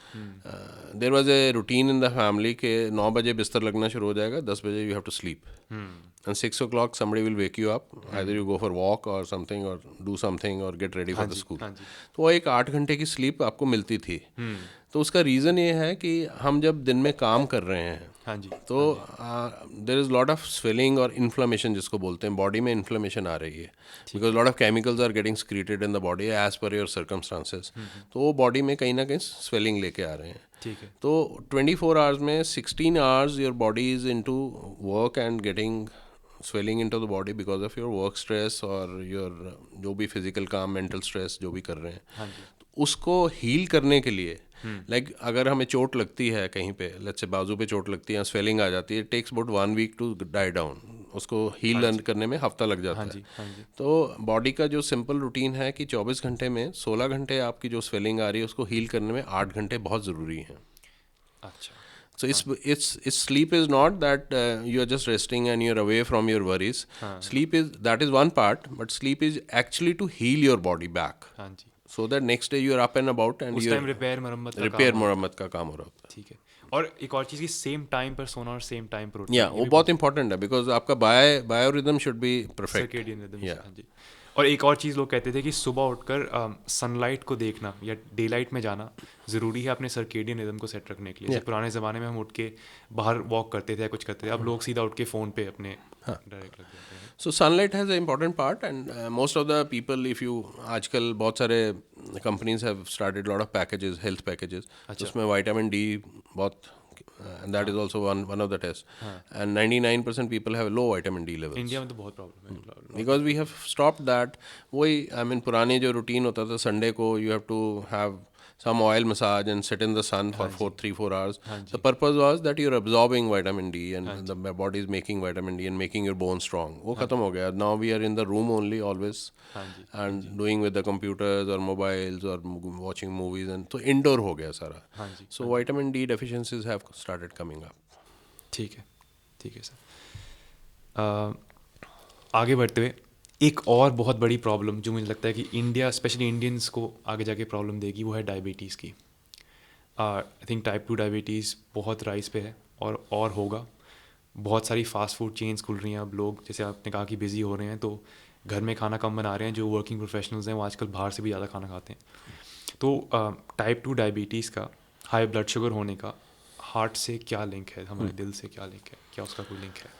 there was a routine in the family के 9 बजे बिस्तर लगना शुरू हो जाएगा, 10 बजे you have to sleep, and 6 o'clock somebody will wake you up, either you go for walk or something or do something or get ready for the school. तो वो एक 8 घंटे की स्लीप आपको मिलती थी. तो उसका रीज़न ये है कि हम जब दिन में काम कर रहे हैं, हाँ जी, तो there is lot of swelling और इन्फ्लेमेशन जिसको बोलते हैं, बॉडी में इन्फ्लेमेशन आ रही है, because lot of chemicals are getting secreted in the body as per your circumstances. तो वो बॉडी में कहीं ना कहीं स्वेलिंग लेके आ रहे हैं. ठीक है. तो 24 आवर्स में 16 hours your body is in to work and getting swelling into the body because of your work stress और your जो भी physical काम, mental stress जो भी कर रहे हैं. हाँ जी. तो उसको हील करने के लिए, लाइक अगर हमें चोट लगती है कहीं पे, लेट्स से बाजू पे चोट लगती है, स्वेलिंग आ जाती है, it takes about 1 week to die down. उसको हील करने में हफ्ता लग जाता है. हाँ जी. तो बॉडी का जो सिंपल रूटीन है कि 24 घंटे में 16 घंटे आपकी जो स्वेलिंग आ रही है उसको हील करने में 8 घंटे बहुत ज़रूरी हैं. अच्छा. So it's sleep is not that you are just resting and you're away from your worries. Sleep is one part, but sleep is actually to heal your body back. हाँ जी. So that next day you are up and about and उस टाइम रिपेयर मरम्मत मरम्मत का काम हो रहा होता है. ठीक है. और एक और चीज़ की सेम टाइम पर सोना और सेम टाइम पर उठना, या वो बहुत इंपॉर्टेंट है बिकॉज आपका biorhythm should be perfect. Circadian rhythm से, Yeah. हाँ जी. और एक और चीज़ लोग कहते थे कि सुबह उठकर सनलाइट को देखना या डे लाइट में जाना ज़रूरी है अपने सर्केडियन रिदम को सेट रखने के लिए. जैसे पुराने ज़माने में हम उठ के बाहर वॉक करते थे या कुछ करते थे, अब लोग सीधा उठ के फ़ोन पे अपने डायरेक्ट लग जाते हैं. So sunlight has an important part, and most of the people, if you आजकल बहुत सारे companies have started a lot of packages, health packages. तो उसमें vitamin D बहुत, and that is also one of the tests. And 99% people have low vitamin D levels. India में तो बहुत प्रॉब्लम है. Because we have stopped that. वही I mean पुराने जो routine होता था Sunday को you have to have some oil massage and sit in the sun for 3-4 hours. The purpose was that you're absorbing vitamin D and the body is making vitamin D and making your bones strong. वो खत्म हो गया. Now we are in the room only always and doing with the computers or mobiles or watching movies, and so indoor हो गया सारा. So vitamin D deficiencies have started coming up. ठीक है सर. आगे बढ़ते हुए एक और बहुत बड़ी प्रॉब्लम जो मुझे लगता है कि इंडिया स्पेशली इंडियंस को आगे जाके प्रॉब्लम देगी, वो है डायबिटीज़ की. आई थिंक टाइप 2 डायबिटीज़ बहुत राइज पे है और होगा. बहुत सारी फास्ट फूड चेन्स खुल रही हैं अब. लोग जैसे आपने कहा कि बिज़ी हो रहे हैं तो घर में खाना कम बना रहे हैं. जो वर्किंग प्रोफेशनल्स हैं वो आजकल बाहर से भी ज़्यादा खाना खाते हैं. तो टाइप 2 डायबिटीज़ का, हाई ब्लड शुगर होने का हार्ट से क्या लिंक है, हमारे दिल से क्या लिंक है, क्या उसका कोई लिंक है?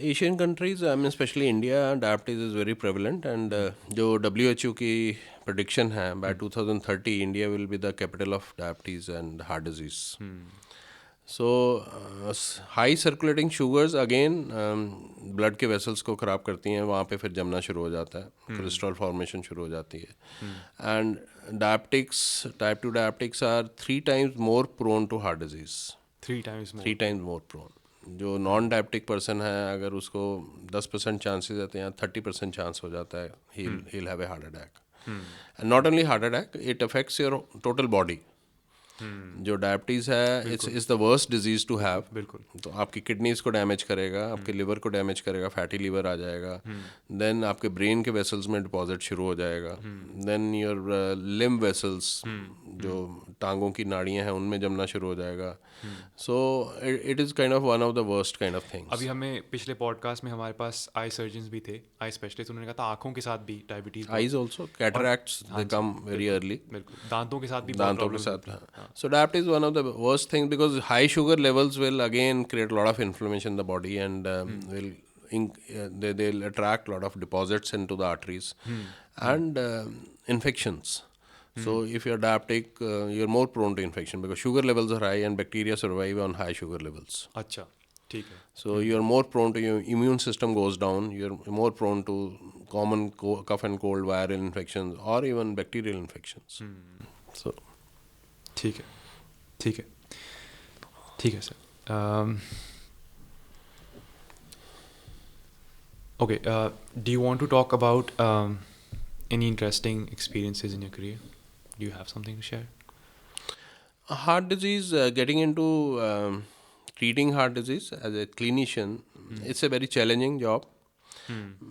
Asian countries, I mean especially India, diabetes is very prevalent, and जो WHO की prediction है by 2030 India will be the capital of diabetes and heart disease. So high circulating sugars again blood के vessels को ख़राब करती हैं. वहाँ पे फिर जमना शुरू हो जाता है, कोलेस्ट्रॉल फॉर्मेशन शुरू हो जाती है. And diabetics, type 2 diabetics are 3 times more prone to heart disease. 3 times more. 3 times more prone. जो नॉन डायबिटिक पर्सन है अगर उसको 10% चांसेस रहते हैं, 30% चांस हो जाता है he'll have a heart attack. And not only heart attack, it affects your total body. जो डायबिटीज़ है it's the worst disease to have. बिल्कुल. तो आपकी किडनीज को डैमेज करेगा, आपके लिवर को डैमेज करेगा, फैटी लिवर आ जाएगा. देन आपके ब्रेन के वेसल्स में डिपॉजिट शुरू हो जाएगा. देन योर लिम्ब वेसल्स, जो टांगों की नाड़ियाँ हैं उनमें जमना शुरू हो जाएगा. So it is kind of one of the worst kind of things. अभी हमें पिछले पॉडकास्ट में हमारे पास आई सर्जन्स भी थे, आई स्पेशलिस्ट. उन्होंने कहा था आँखों के साथ भी डायबिटीज़. आईज ऑल्सो, कैटरैक्ट्स दे कम वेरी अर्ली. बिल्कुल. दांतों के साथ भी दांतों के साथ. So diabetes is one of the worst things because high sugar levels will again create a lot of inflammation in the body and they'll attract a lot of deposits into the arteries and infections. So if you're diabetic, you're more prone to infection because sugar levels are high and bacteria survive on high sugar levels. अच्छा, ठीक है. So you're more prone to, your immune system goes down, you're more prone to common cough and cold, viral infections or even bacterial infections. So ठीक है sir. Okay, do you want to talk about any interesting experiences in your career? Do you have something to share? Heart disease, getting into treating heart disease as a clinician, it's a very challenging job.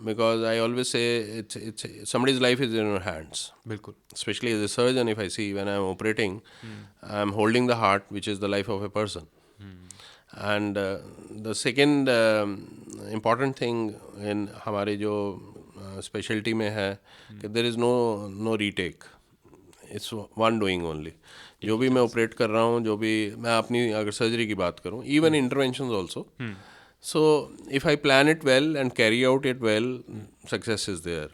Because I always say it's somebody's life is in your hands. बिल्कुल. Especially as a surgeon, if I see when I'm operating, I'm holding the heart, which is the life of a person. And the second important thing in हमारे जो specialty में है कि there is no retake. It's one doing only. जो भी मैं ऑपरेट कर रहा हूँ, जो भी मैं अपनी अगर सर्जरी की बात करूँ, even interventions also. So if I plan it well and carry out it well, success is there.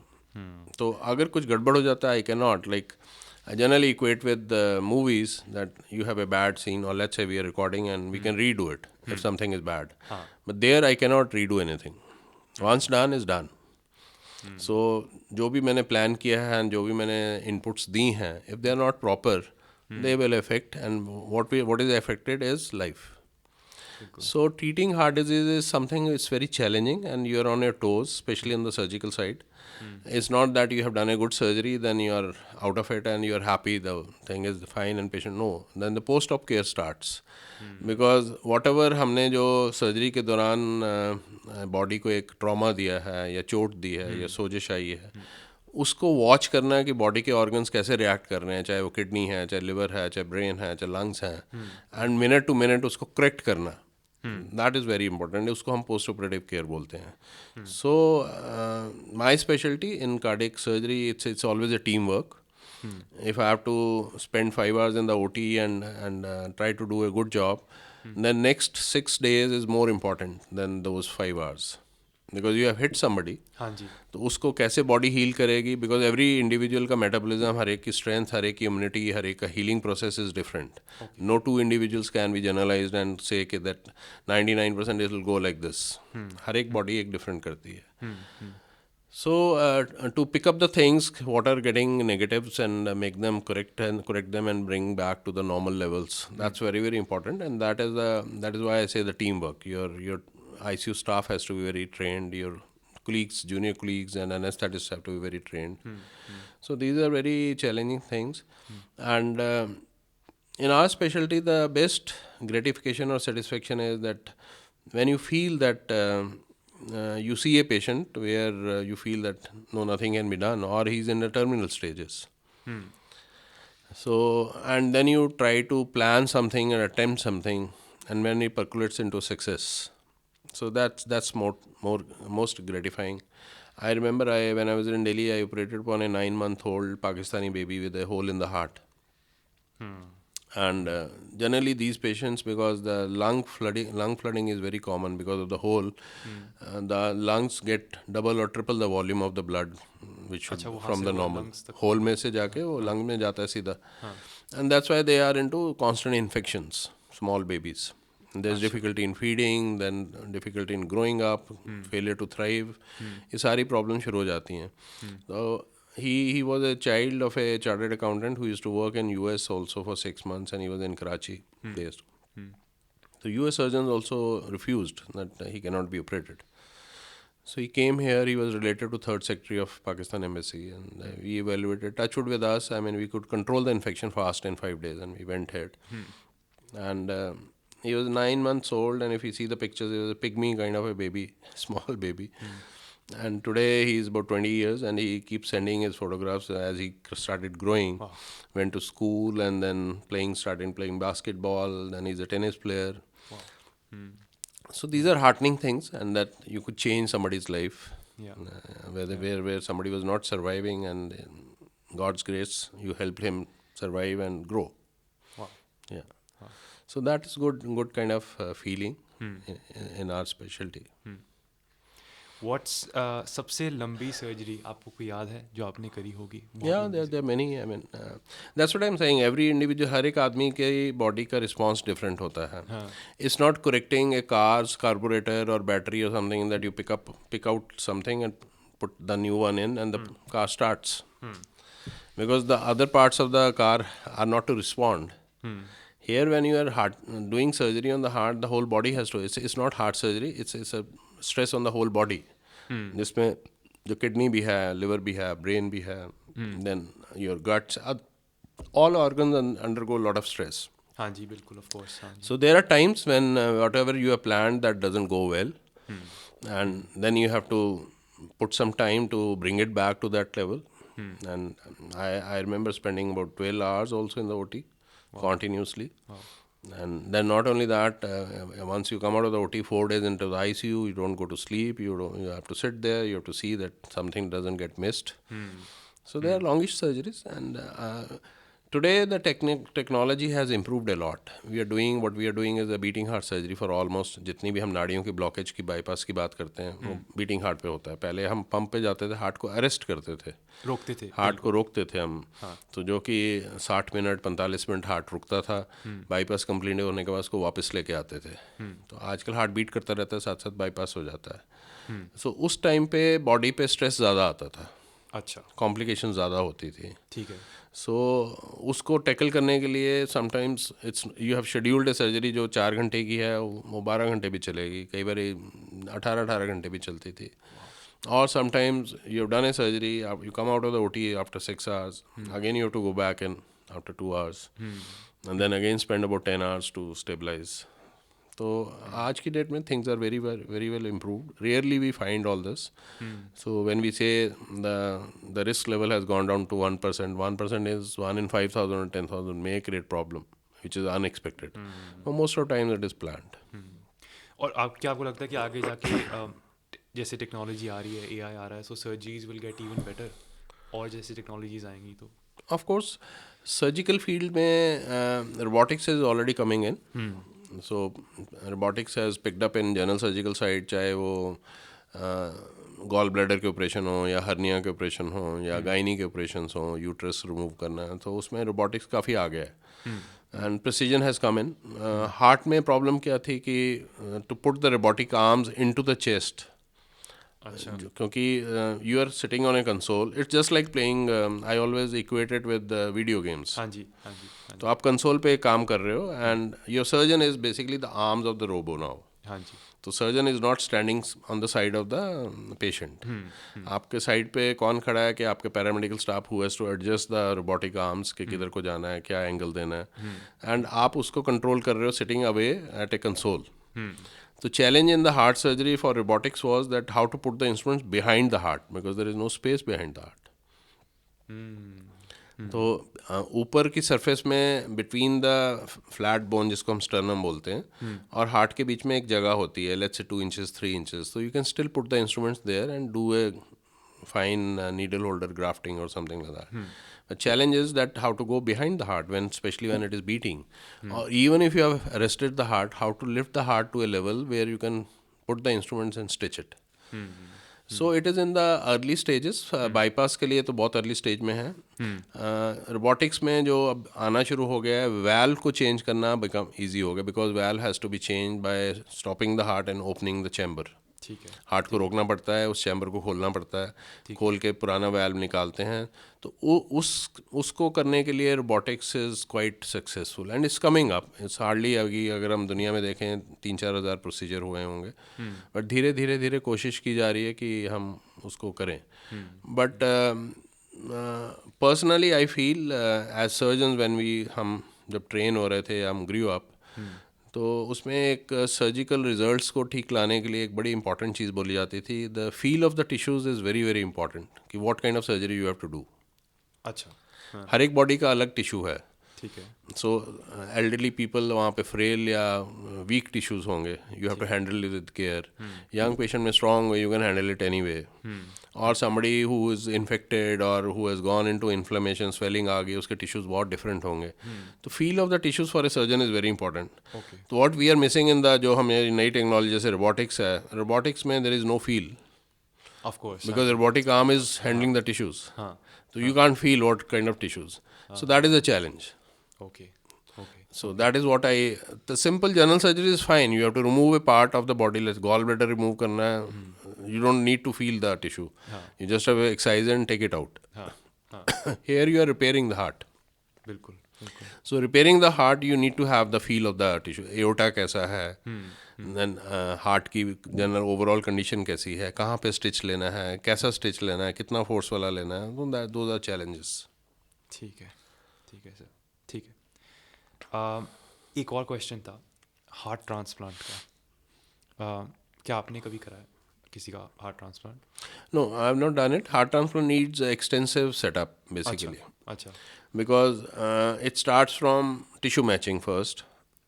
तो अगर कुछ गड़बड़ हो जाता है, I cannot, like I generally equate with the movies that you have a bad scene or let's say we are recording and we can redo it if something is bad. But there I cannot redo anything. Once done is done. So जो भी मैंने प्लान किया है and जो भी मैंने inputs दी हैं, if they are not proper, they will affect, and what is affected is life. So treating heart disease is something it's very challenging and you're on your toes, especially on the surgical side. It's not that you have done a good surgery, then you're out of it and you're happy, the thing is fine and patient. No, then the post-op care starts. Because whatever हमने जो सर्जरी के दौरान बॉडी को एक ट्रॉमा दिया है या चोट दी है या सोजिश आई है, उसको वॉच करना है कि बॉडी के ऑर्गन्स कैसे रिएक्ट कर रहे हैं, चाहे वो किडनी है, चाहे लिवर है, चाहे ब्रेन है, चाहे लंग्स हैं, एंड मिनट टू मिनट उसको करेक्ट करना, दैट इज़ वेरी इंपॉर्टेंट. उसको हम पोस्ट ऑपरेटिव केयर बोलते हैं. So my speciality in cardiac surgery, it's always a team work. If I have to spend 5 hours in the OT and try to do a good job, then next 6 days is more important than those 5 hours, because you have hit somebody. हाँ जी. तो उसको कैसे बॉडी हील करेगी, बिकॉज एवरी इंडिविजुअल का मेटाबॉलिज्म, हर एक की स्ट्रेंथ, हर एक की इम्यूनिटी, हर एक का healing process is different. No two individuals can be generalized and say that दैट 99% it will go like this. हर एक बॉडी एक डिफरेंट करती है. So to pick up the things what are getting negatives and make them correct them and bring back to the normal levels, that's very very important. And that is why I say the teamwork. Your ICU staff has to be very trained. Your colleagues, junior colleagues and anesthetists have to be very trained. So these are very challenging things. And in our specialty, the best gratification or satisfaction is that when you feel that you see a patient where you feel that no, nothing can be done, or he's in the terminal stages. So, and then you try to plan something and attempt something, and when it percolates into success, so that's most gratifying. I remember when I was in Delhi, I operated upon a 9-month-old Pakistani baby with a hole in the heart. And generally these patients, because the lung flooding is very common because of the hole, the lungs get double or triple the volume of the blood which should from the normal. Hole में से जाके वो lung में जाता है सीधा. And that's why they are into constant infections, small babies. There's difficulty in feeding, then difficulty in growing up, failure to thrive. ये सारी प्रॉब्लम शुरू हो जाती हैं. So he was a child of a chartered accountant who used to work in US also for 6 months, and he was in Karachi based. So US surgeons also refused that he cannot be operated. So he came here. He was related to third secretary of Pakistan embassy, and we evaluated. Touchwood with us. I mean, we could control the infection fast in 5 days, and we went ahead. And he was 9 months old, and if you see the pictures, he was a pygmy kind of a baby, small baby. And today he is about 20 years, and he keeps sending his photographs as he started growing. Wow. Went to school and then started playing basketball. Then he's a tennis player. Wow. So these are heartening things, and that you could change somebody's life. Yeah. Where somebody was not surviving, and in God's grace, you helped him survive and grow. Wow. Yeah. Wow. So that is good kind of feeling in our specialty. What's सबसे लंबी सर्जरी आपको कोई याद है जो आपने करी होगी? Yeah, there are many. I mean, that's what I'm saying. Every individual, हर एक आदमी के body का response different होता है. It's not correcting a car's carburetor or battery or something that you pick out something and put the new one in, and the car starts. Because the other parts of the car are not to respond. Here, when you are doing surgery on the heart, the whole body has to. It's not heart surgery. It's a stress on the whole body. जिसमें जो किडनी भी है, लिवर भी है, ब्रेन भी है, then your guts, all organs undergo a lot of stress. हाँ जी, बिल्कुल, of course. So there are times when whatever you have planned that doesn't go well, and then you have to put some time to bring it back to that level. And I remember spending about 12 hours also in the OT continuously. Wow. And then not only that, once you come out of the OT, 4 days into the ICU, you don't go to sleep. You have to sit there. You have to see that something doesn't get missed. So they are longish surgeries, and today the technology has improved a lot. What we are doing is a beating heart surgery for almost जितनी भी हम नाड़ियों की ब्लॉकेज की बाईपास की बात करते हैं, वो बीटिंग हार्ट पे होता है. पहले हम पंप पे जाते थे, हार्ट को अरेस्ट करते थे, रोकते थे, हार्ट को रोकते थे हम. तो जो कि 60 मिनट 45 मिनट हार्ट रुकता था. बाईपास कंप्लीट होने के बाद उसको वापस लेके आते थे. तो आजकल हार्ट बीट करता रहता है, साथ साथ बाईपास हो जाता है. सो उस टाइम पे बॉडी पे स्ट्रेस ज़्यादा आता था. अच्छा, कॉम्प्लिकेशन ज़्यादा होती थी. ठीक है. सो उसको टैकल करने के लिए sometimes you have scheduled A surgery जो 4 घंटे की है, वो 12 घंटे भी चलेगी, कई बार 18 घंटे भी चलती थी. और sometimes you have done a surgery, you come out of the OT after 6 hours, again you have to go back in after 2 hours, and then again spend about 10 hours to stabilize. तो आज की डेट में things are very well improved. Rarely we find all this. So when we say the risk level has gone down to 1%, 1% इज 1 in 5,000 or 10,000 may create problem which is unexpected. But most of the time it is planned. और आप क्या आपको लगता है कि आगे जाके जैसे टेक्नोलॉजी आ रही है, एआई आ रहा है, so surgeries will get even better, और जैसे टेक्नोलॉजीज आएंगी तो Of course, surgical field में robotics is already coming in. So robotics has picked up in general surgical side, चाहे वो गॉल ब्लैडर के ऑपरेशन हो या हर्निया के ऑपरेशन हो या गायनी के ऑपरेशन हो, यूट्रस रिमूव करना है, तो उसमें रोबोटिक्स काफ़ी आ गया है. And precision has come in. Heart में प्रॉब्लम क्या थी कि to put the robotic arms into the chest, अच्छा क्योंकि you are sitting on a console. It's just like playing, I always equated with video games. हाँ जी हाँ जी हाँ जी तो आप कंसोल पे काम कर रहे हो and your surgeon is basically the arms of the robo now. हाँ जी तो surgeon is not standing on the side of the patient. आपके साइड पे कौन खड़ा है कि आपके paramedical staff who has to adjust the robotic arms कि किधर को जाना है, क्या एंगल देना है, एंड आप उसको कंट्रोल कर रहे हो sitting away at a console. The challenge in the heart surgery for robotics was that how to put the instruments behind the heart because there is no space behind the heart. तो ऊपर की सरफेस में बिटवीन द फ्लैट बोन जिसको हम स्टर्नम बोलते हैं और हार्ट के बीच में एक जगह होती है, लेट्स से 2 inches 3 inches. तो you can still put the instruments there and do a fine needle holder grafting or something like that. The challenge is that how to go behind the heart especially when it is beating. Or even if you have arrested the heart, how to lift the heart to a level where you can put the instruments and stitch it. So it is in the early stages. Bypass के लिए तो बहुत early stage में है. Robotics में जो अब आना शुरू हो गया है, valve को change करना become easy हो गया because valve has to be changed by stopping the heart and opening the chamber. ठीक है. हार्ट को रोकना पड़ता है, उस चैम्बर को खोलना पड़ता है, खोल के पुराना वैल्व निकालते हैं. तो उसको करने के लिए robotics is quite successful and it's coming up. It's hardly अगर हम दुनिया में देखें 3-4 हज़ार प्रोसीजर हुए होंगे, बट धीरे धीरे धीरे कोशिश की जा रही है कि हम उसको करें. But personally I feel as surgeon हम जब ट्रेन हो रहे थे, हम ग्रू अप, तो उसमें एक सर्जिकल रिजल्ट्स को ठीक लाने के लिए एक बड़ी इंपॉर्टेंट चीज़ बोली जाती थी. The feel of the tissues is very very important कि what kind of surgery you have to do. अच्छा हर एक बॉडी का अलग टिश्यू है. ठीक है. सो एल्डरली पीपल वहाँ पे फ्रेल या वीक टिश्यूज़ होंगे, you have to handle with care. Young patient में strong you can handle it anyway. और समबडी हु इज़ इन्फेक्टेड और who has gone into inflammation, swelling आ गई, उसके टिश्यूज़ बहुत डिफरेंट होंगे. तो feel of the tissues for a surgeon is very important. तो what we are missing in the जो हमें नई टेक्नोलॉजी जैसे रोबोटिक्स है, रोबोटिक्स में there is no feel of course because robotic arm is handling the tissues. हाँ. So you can't feel what kind of tissues. So that is a challenge. Okay okay. So that is what the simple general surgery is fine. You have to remove a part of the body. Let's gallbladder remove करना है. You don't need to feel the tissue. You just have to excise and take it out. Here you are repairing the heart. बिल्कुल बिल्कुल. So repairing the heart, you need to have the feel of the tissue. Aorta कैसा है, then हार्ट की जनरल ओवरऑल कंडीशन कैसी है, कहाँ पे स्टिच लेना है, कैसा स्टिच लेना है, कितना फोर्स वाला लेना है. Those are challenges. ठीक है सर. ठीक है. एक और क्वेश्चन था हार्ट ट्रांसप्लांट का. क्या आपने कभी कराया किसी का heart transplant? No, I have not done it. Heart transplant needs extensive setup basically. अच्छा. Because it starts from tissue matching first.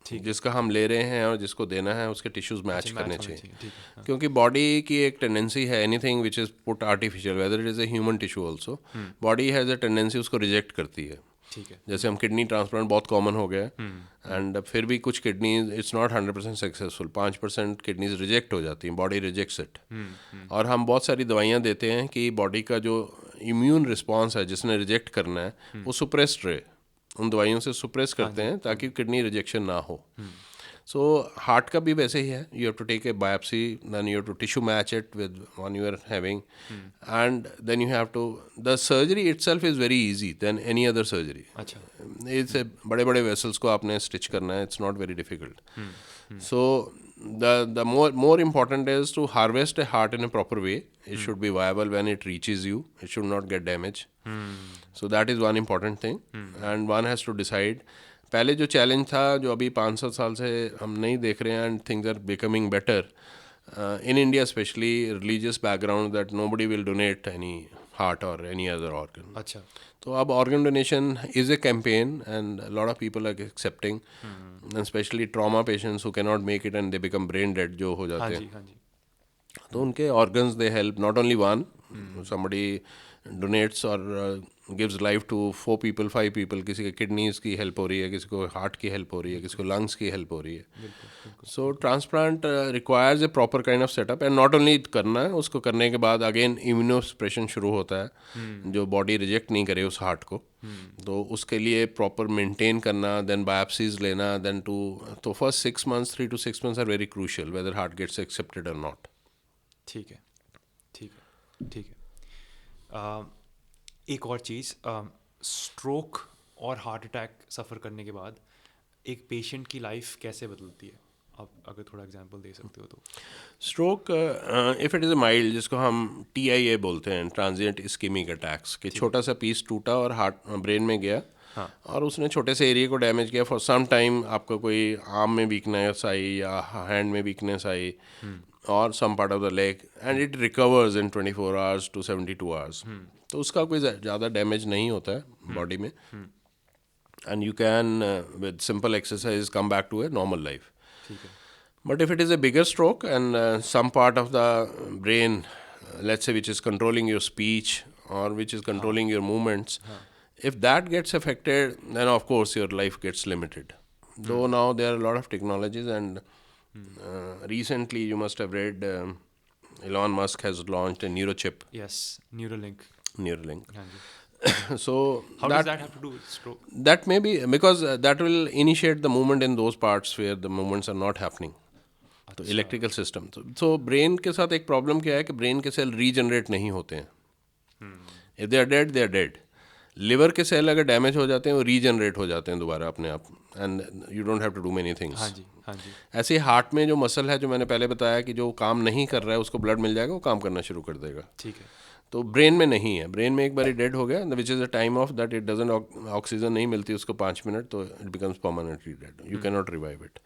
जिसका हम ले रहे हैं और जिसको देना है उसके टिश्यूज मैच करने चाहिए. क्योंकि बॉडी की एक टेंडेंसी है, anything which is put artificial, whether it is a human tissue also, body has a tendency उसको रिजेक्ट करती है. ठीक है. जैसे हम किडनी ट्रांसप्लांट बहुत कॉमन हो गया एंड फिर भी कुछ kidneys it's not 100% successful. 5% kidneys reject हो जाती हैं, बॉडी रिजेक्ट्स इट. और हम बहुत सारी दवाइयाँ देते हैं कि बॉडी का जो इम्यून रिस्पॉन्स है जिसने रिजेक्ट करना है वो सुप्रेस्ड रहे. उन दवाइयों से सुप्रेस करते हैं ताकि किडनी रिजेक्शन ना हो. सो हार्ट का भी वैसे ही है. You have to take a biopsy, then you have to tissue match it with one you are having, and then you have to the surgery itself is very easy than any other surgery. अच्छा. इससे बड़े बड़े वेसल्स को आपने स्टिच करना है, it's not very difficult. So the more important is to harvest a heart in a proper way. It should be viable when it reaches you. It should not get damaged. So that is one important thing. And one has to decide. पहले जो चैलेंज था, जो अभी 500 साल से हम नहीं देख रहे हैं, and things are becoming better in India, especially religious background, that nobody will donate any heart or any other organ. अच्छा. तो अब organ donation is a campaign and a lot of people are accepting, and especially trauma patients who cannot make it and they become brain dead जो हो हाँ जाते जी, हैं, हाँ जी. तो उनके organs they help not only one, somebody donates or gives life to 4 people 5 people, किसी के किडनीज की हेल्प हो रही है, किसी को हार्ट की हेल्प हो रही है, किसी को लंग्स की हेल्प हो रही है. बिल्कुल, बिल्कुल. So transplant requires a proper kind of setup, and not only करना है, उसको करने के बाद अगेन इम्यूनोसप्रेशन शुरू होता है, जो बॉडी रिजेक्ट नहीं करे उस हार्ट को. तो उसके लिए प्रॉपर मेंटेन करना, देन बायोप्सीज लेना, देन तो first 6 months 3 to 6 months are very crucial whether heart gets accepted और नॉट. ठीक है, ठीक है, ठीक है. एक और चीज़, स्ट्रोक और हार्ट अटैक सफ़र करने के बाद एक पेशेंट की लाइफ कैसे बदलती है? आप अगर थोड़ा एग्जांपल दे सकते हो तो. Stroke if it is a mild, जिसको हम TIA बोलते हैं, ट्रांजिएंट इस्कीमिक अटैक्स, कि छोटा सा पीस टूटा और हार्ट ब्रेन में गया, हाँ. और उसने छोटे से एरिया को डैमेज किया. फॉर सम टाइम आपका कोई आर्म में वीकनेस आई या हैंड में वीकनेस आई, और some part of the leg, and it recovers in 24 hours to 72 hours. तो उसका कोई ज़्यादा डैमेज नहीं होता है बॉडी में, and you can with simple exercise come back to a normal life. ठीक है. But if it is a bigger stroke and some part of the brain, let's say, which is controlling your speech or which is controlling your movements, if that gets affected, then of course your life gets limited. Though now there are a lot of technologies, and recently you must have read Elon Musk has launched a neurochip, yes, Neuralink. Neuralink. हाँ जी. So How does that have to do with stroke? that may be because that will initiate the movement in those parts where the movements are not happening. तो इलेक्ट्रिकल सिस्टम, तो ब्रेन के साथ एक प्रॉब्लम क्या है कि ब्रेन के सेल रीजनरेट नहीं होते हैं. If they are dead, they are dead. Liver के सेल अगर डैमेज हो जाते हैं, वो रीजनरेट हो जाते हैं दोबारा अपने आप, and you don't have to do many things. हाँ जी, हाँ जी. ऐसे हार्ट में जो मसल है, जो मैंने पहले बताया कि जो काम नहीं कर रहा है, उसको ब्लड मिल जाएगा, वो काम करना शुरू कर देगा. ठीक है. तो ब्रेन में नहीं है. ब्रेन में एक बार डेड हो गया, which is a time of that it doesn't, oxygen नहीं मिलती उसको 5 मिनट, तो it becomes permanently dead. You can not revive it.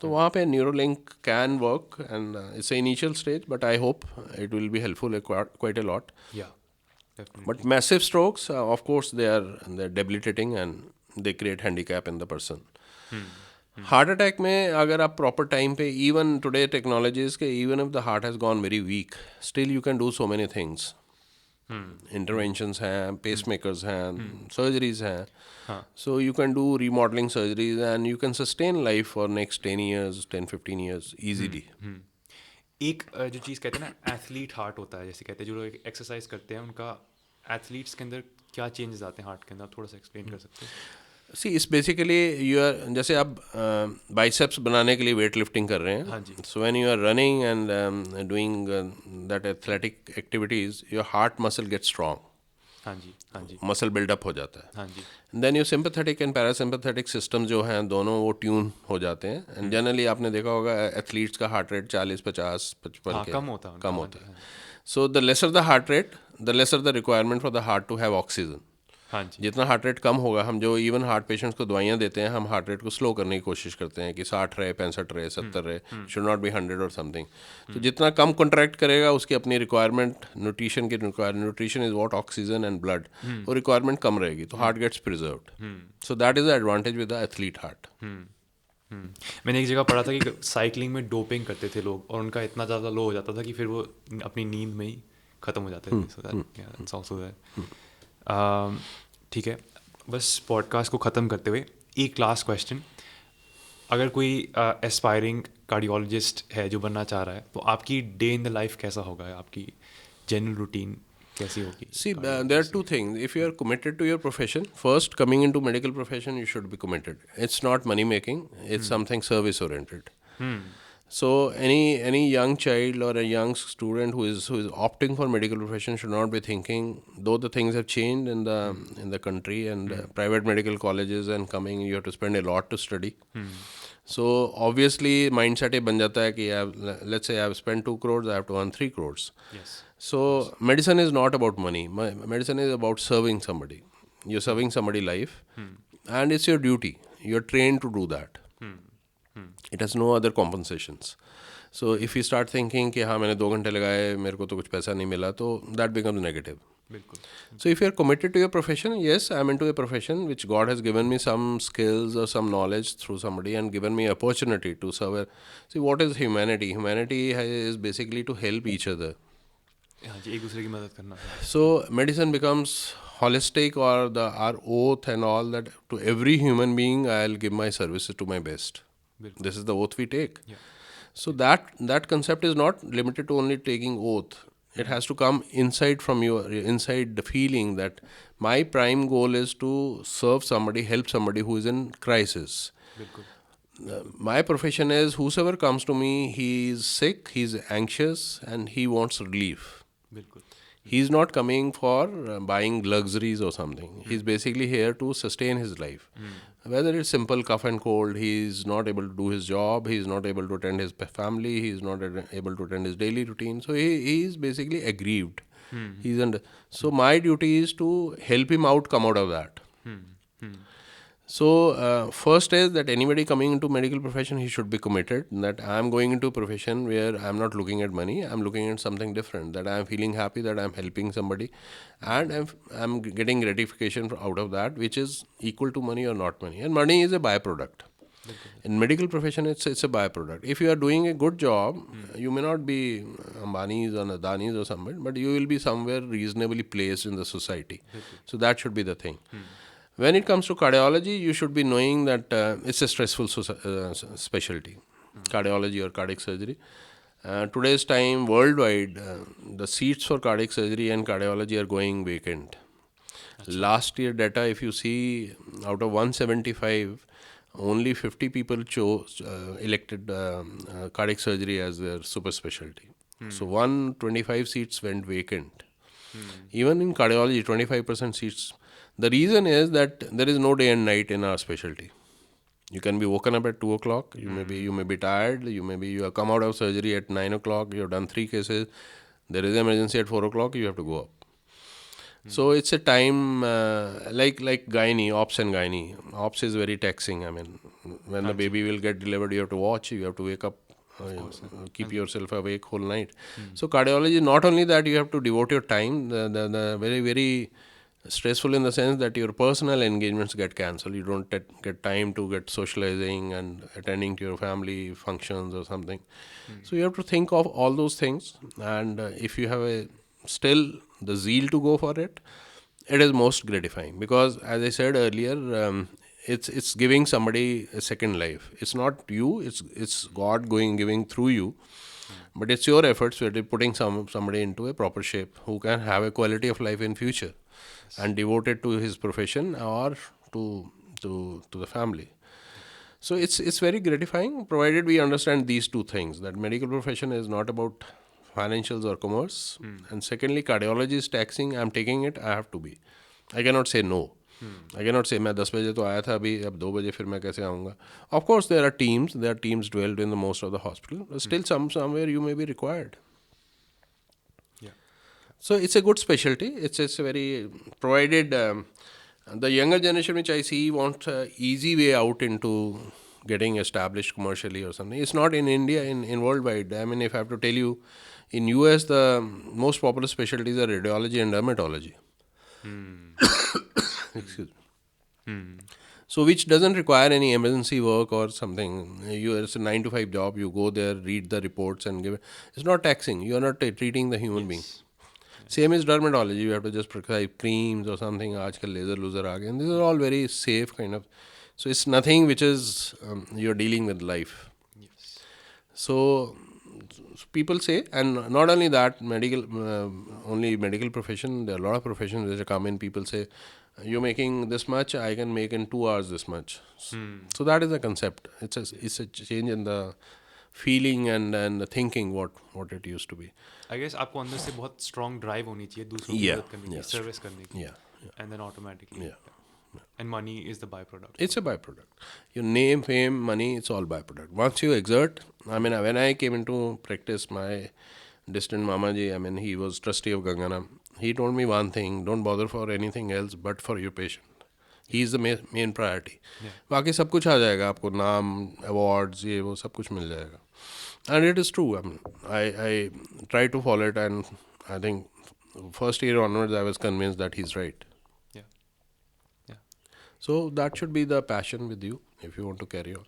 तो वहाँ पे Neuralink can work, and it's a initial stage, but I hope it will be helpful quite a lot. Yeah definitely. But massive strokes, of course they are debilitating and they create handicap in the person. Heart attack में अगर आप प्रॉपर टाइम पे, इवन टुडे टेक्नोलॉजीज के, even if the heart has gone very weak, still you can do so many things. Interventions हैं, पेसमेकर्स हैं, सर्जरीज हैं. So you can do remodelling surgeries and you can sustain life for next 10 years 10-15 years easily. एक जो चीज़ कहते हैं ना, एथलीट हार्ट होता है, जैसे कहते हैं जो लोग एक्सरसाइज करते हैं, उनका एथलीट्स के अंदर क्या चेंजेस आते हैं हार्ट के अंदर, आप थोड़ा सा एक्सप्लेन कर सकते हैं? सी इस बेसिकली यू आर, जैसे आप बाइसेप्स बनाने के लिए वेट लिफ्टिंग कर रहे हैं. हाँ जी. So when you are running and doing that athletic activities, your heart muscle get strong. हाँ जी, हाँ जी. मसल बिल्डअप हो जाता है. हाँ जी. Then your sympathetic and parasympathetic system जो हैं, दोनों वो ट्यून हो जाते हैं. एंड जनरली आपने देखा होगा एथलीट्स का हार्ट रेट 40, 50, 55 हाँ, के कम होता है. कम होता है. So the lesser the heart rate, the lesser the requirement for the heart to have oxygen. हाँ जी. जितना हार्ट रेट कम होगा, हम जो इवन हार्ट पेशेंट्स को दवाइयाँ देते हैं, हम हार्ट रेट को स्लो करने की कोशिश करते हैं कि 60 रहे, 65 रहे, 70 रहे, शुड नॉट बी 100 और समथिंग. तो जितना कम कॉन्ट्रैक्ट करेगा, उसकी अपनी रिक्वायरमेंट, न्यूट्रिशन की nutrition is what oxygen and blood, वो रिक्वायरमेंट कम रहेगी, तो heart gets preserved. So that is the advantage with the athlete heart. मैंने एक जगह पढ़ा था कि साइकिलिंग में डोपिंग करते थे लोग, और उनका इतना ज़्यादा लो हो जाता था कि फिर वो अपनी नींद में ही ख़त्म हो जाते थे. So that, yeah, that's also there. ठीक है, बस पॉडकास्ट को ख़त्म करते हुए एक लास्ट क्वेश्चन. अगर कोई एस्पायरिंग कार्डियोलॉजिस्ट है जो बनना चाह रहा है, तो आपकी डे इन द लाइफ कैसा होगा, आपकी जनरल रूटीन कैसी होगी? See, there are two things. If you are committed to your profession, first, coming into medical profession, you should be committed. It's not money making. It's something service oriented. So any young child or a young student who is opting for medical profession should not be thinking, though the things have changed in the country, and private medical colleges and coming, you have to spend a lot to study. So obviously mindset ये बन जाता है कि let's say I have spent 2 crores, I have to earn 3 crores. Yes. So medicine is not about money. Medicine is about serving somebody. You're serving somebody life, and it's your duty. you're trained to do that. It has no other compensations. So if you start thinking कि हाँ मैंने 2 घंटे लगाए मेरे को तो कुछ पैसा नहीं मिला, तो that becomes negative. बिल्कुल. So if you're committed to your profession, yes, I'm into a profession which God has given me some skills or some knowledge through somebody and given me opportunity to serve. See, what is humanity? Humanity is basically to help each other. हाँ जी, एक दूसरे की मदद करना. So medicine becomes holistic, or our oath and all that, to every human being I'll give my services to my best. बिल्कुल. This is the oath we take. Yeah. So that concept is not limited to only taking oath. It has to come inside from inside the feeling that my prime goal is to serve somebody, help somebody who is in crisis. बिल्कुल. My profession is whosoever comes to me, he is sick, he is anxious, and he wants relief. बिल्कुल. He's not coming for buying luxuries or something. He's basically here to sustain his life. Whether it's simple cough and cold, he's not able to do his job, he's not able to attend his family, he's not able to attend his daily routine. So he is basically aggrieved. He's under. So my duty is to help him out, come out of that. So first is that anybody coming into medical profession, he should be committed that I'm going into a profession where I'm not looking at money, I'm looking at something different, that I'm feeling happy that I'm helping somebody, and I'm getting gratification out of that, which is equal to money or not money. And money is a byproduct. In medical profession, it's a byproduct. If you are doing a good job, you may not be Ambani's or Adani's or somebody, but you will be somewhere reasonably placed in the society. So that should be the thing. When it comes to cardiology, you should be knowing that it's a stressful specialty, cardiology or cardiac surgery. Today's time, worldwide, the seats for cardiac surgery and cardiology are going vacant. Last year data, if you see, out of 175, only 50 people elected cardiac surgery as their super specialty. So 125 seats went vacant. Even in cardiology, 25% seats. The reason is that there is no day and night in our specialty. You can be woken up at 2 o'clock, you may be tired, you have come out of surgery at 9 o'clock, you have done 3 cases, there is an emergency at 4 o'clock, you have to go up. So it's a time like gynae, ops and gynae. Ops is very taxing. I mean, when the baby will get delivered, you have to watch, you have to wake up, keep yourself awake whole night. So cardiology, not only that, you have to devote your time, the very, very stressful in the sense that your personal engagements get cancelled. You don't get time to get socializing and attending to your family functions or something. So you have to think of all those things, and if you have still the zeal to go for it, it is most gratifying, because as I said earlier, it's giving somebody a second life. It's not you, it's God giving through you, but it's your efforts that are putting somebody into a proper shape who can have a quality of life in future and devote it to his profession or to the family. So it's very gratifying, provided we understand these two things, that medical profession is not about financials or commerce, and secondly, cardiology is taxing. I'm taking it, I have to be. I cannot say no. I cannot say मैं 10 बजे तो आया था अभी, अब 2 बजे फिर मैं कैसे आऊँगा. Of course there are teams dwelled in the most of the hospital, but still somewhere you may be required. So it's a good specialty. It's a very, provided the younger generation, which I see, wants an easy way out into getting established commercially or something. It's not in India, in worldwide. I mean, if I have to tell you, in US, the most popular specialties are radiology and dermatology. Excuse me. So which doesn't require any emergency work or something. It's a 9 to 5 job. You go there, read the reports and give it. It's not taxing. You are not treating the human being. Same as dermatology, you have to just prescribe creams or something. Aajkal laser aa gaye. And these are all very safe kind of. So it's nothing which is, you're dealing with life. Yes. So people say, and not only that, only medical profession, there are a lot of professions which come in, people say, you're making this much, I can make in 2 hours this much. So that is the concept. It's a change in the feeling and the thinking what it used to be. I guess आपको अंदर से बहुत strong drive होनी चाहिए दूसरों की मदद करने की, service करने की. And then automatically. And money is the byproduct. It's a byproduct. Your name, fame, money, it's all byproduct. Once you exert, I mean, when I came into practice, my distant Mamaji, I mean, he was trustee of Ganganam. He told me one thing, don't bother for anything else but for your patient. He is the main priority. Yeah. बाकी सब कुछ आ जाएगा आपको, नाम, अवार्ड्स, ये वो सब कुछ मिल जाएगा। And it is true, I try to follow it, and I think first year onwards I was convinced that he is right. Yeah. Yeah. So that should be the passion with you if you want to carry on.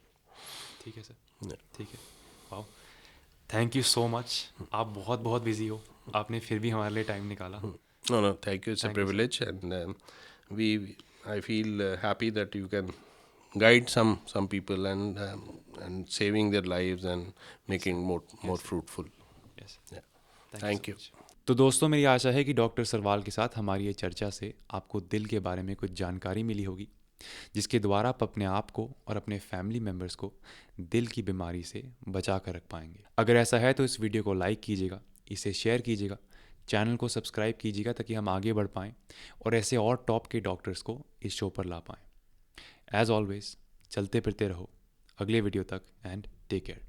ठीक है सर, Yeah. ठीक है। Wow, thank you so much. आप बहुत बहुत बिजी हो, आपने फिर भी हमारे लिए टाइम निकाला। No, no, thank you. It's a Thank you, sir. privilege, and I feel happy that you can guide some people and saving their lives and making more fruitful. Yes, Yeah. Thank you. तो दोस्तों, मेरी आशा है कि डॉक्टर सरवाल के साथ हमारी ये चर्चा से आपको दिल के बारे में कुछ जानकारी मिली होगी, जिसके द्वारा आप अपने आप को और अपने फैमिली मेम्बर्स को दिल की बीमारी से बचा कर रख पाएंगे। अगर ऐसा है तो इस वीडियो को लाइक कीजिएगा, इसे शेयर कीजिएगा, चैनल को सब्सक्राइब कीजिएगा ताकि हम आगे बढ़ पाएँ और ऐसे और टॉप के डॉक्टर्स को इस शो पर ला पाएँ। एज ऑलवेज, चलते फिरते रहो। अगले वीडियो तक, एंड टेक केयर।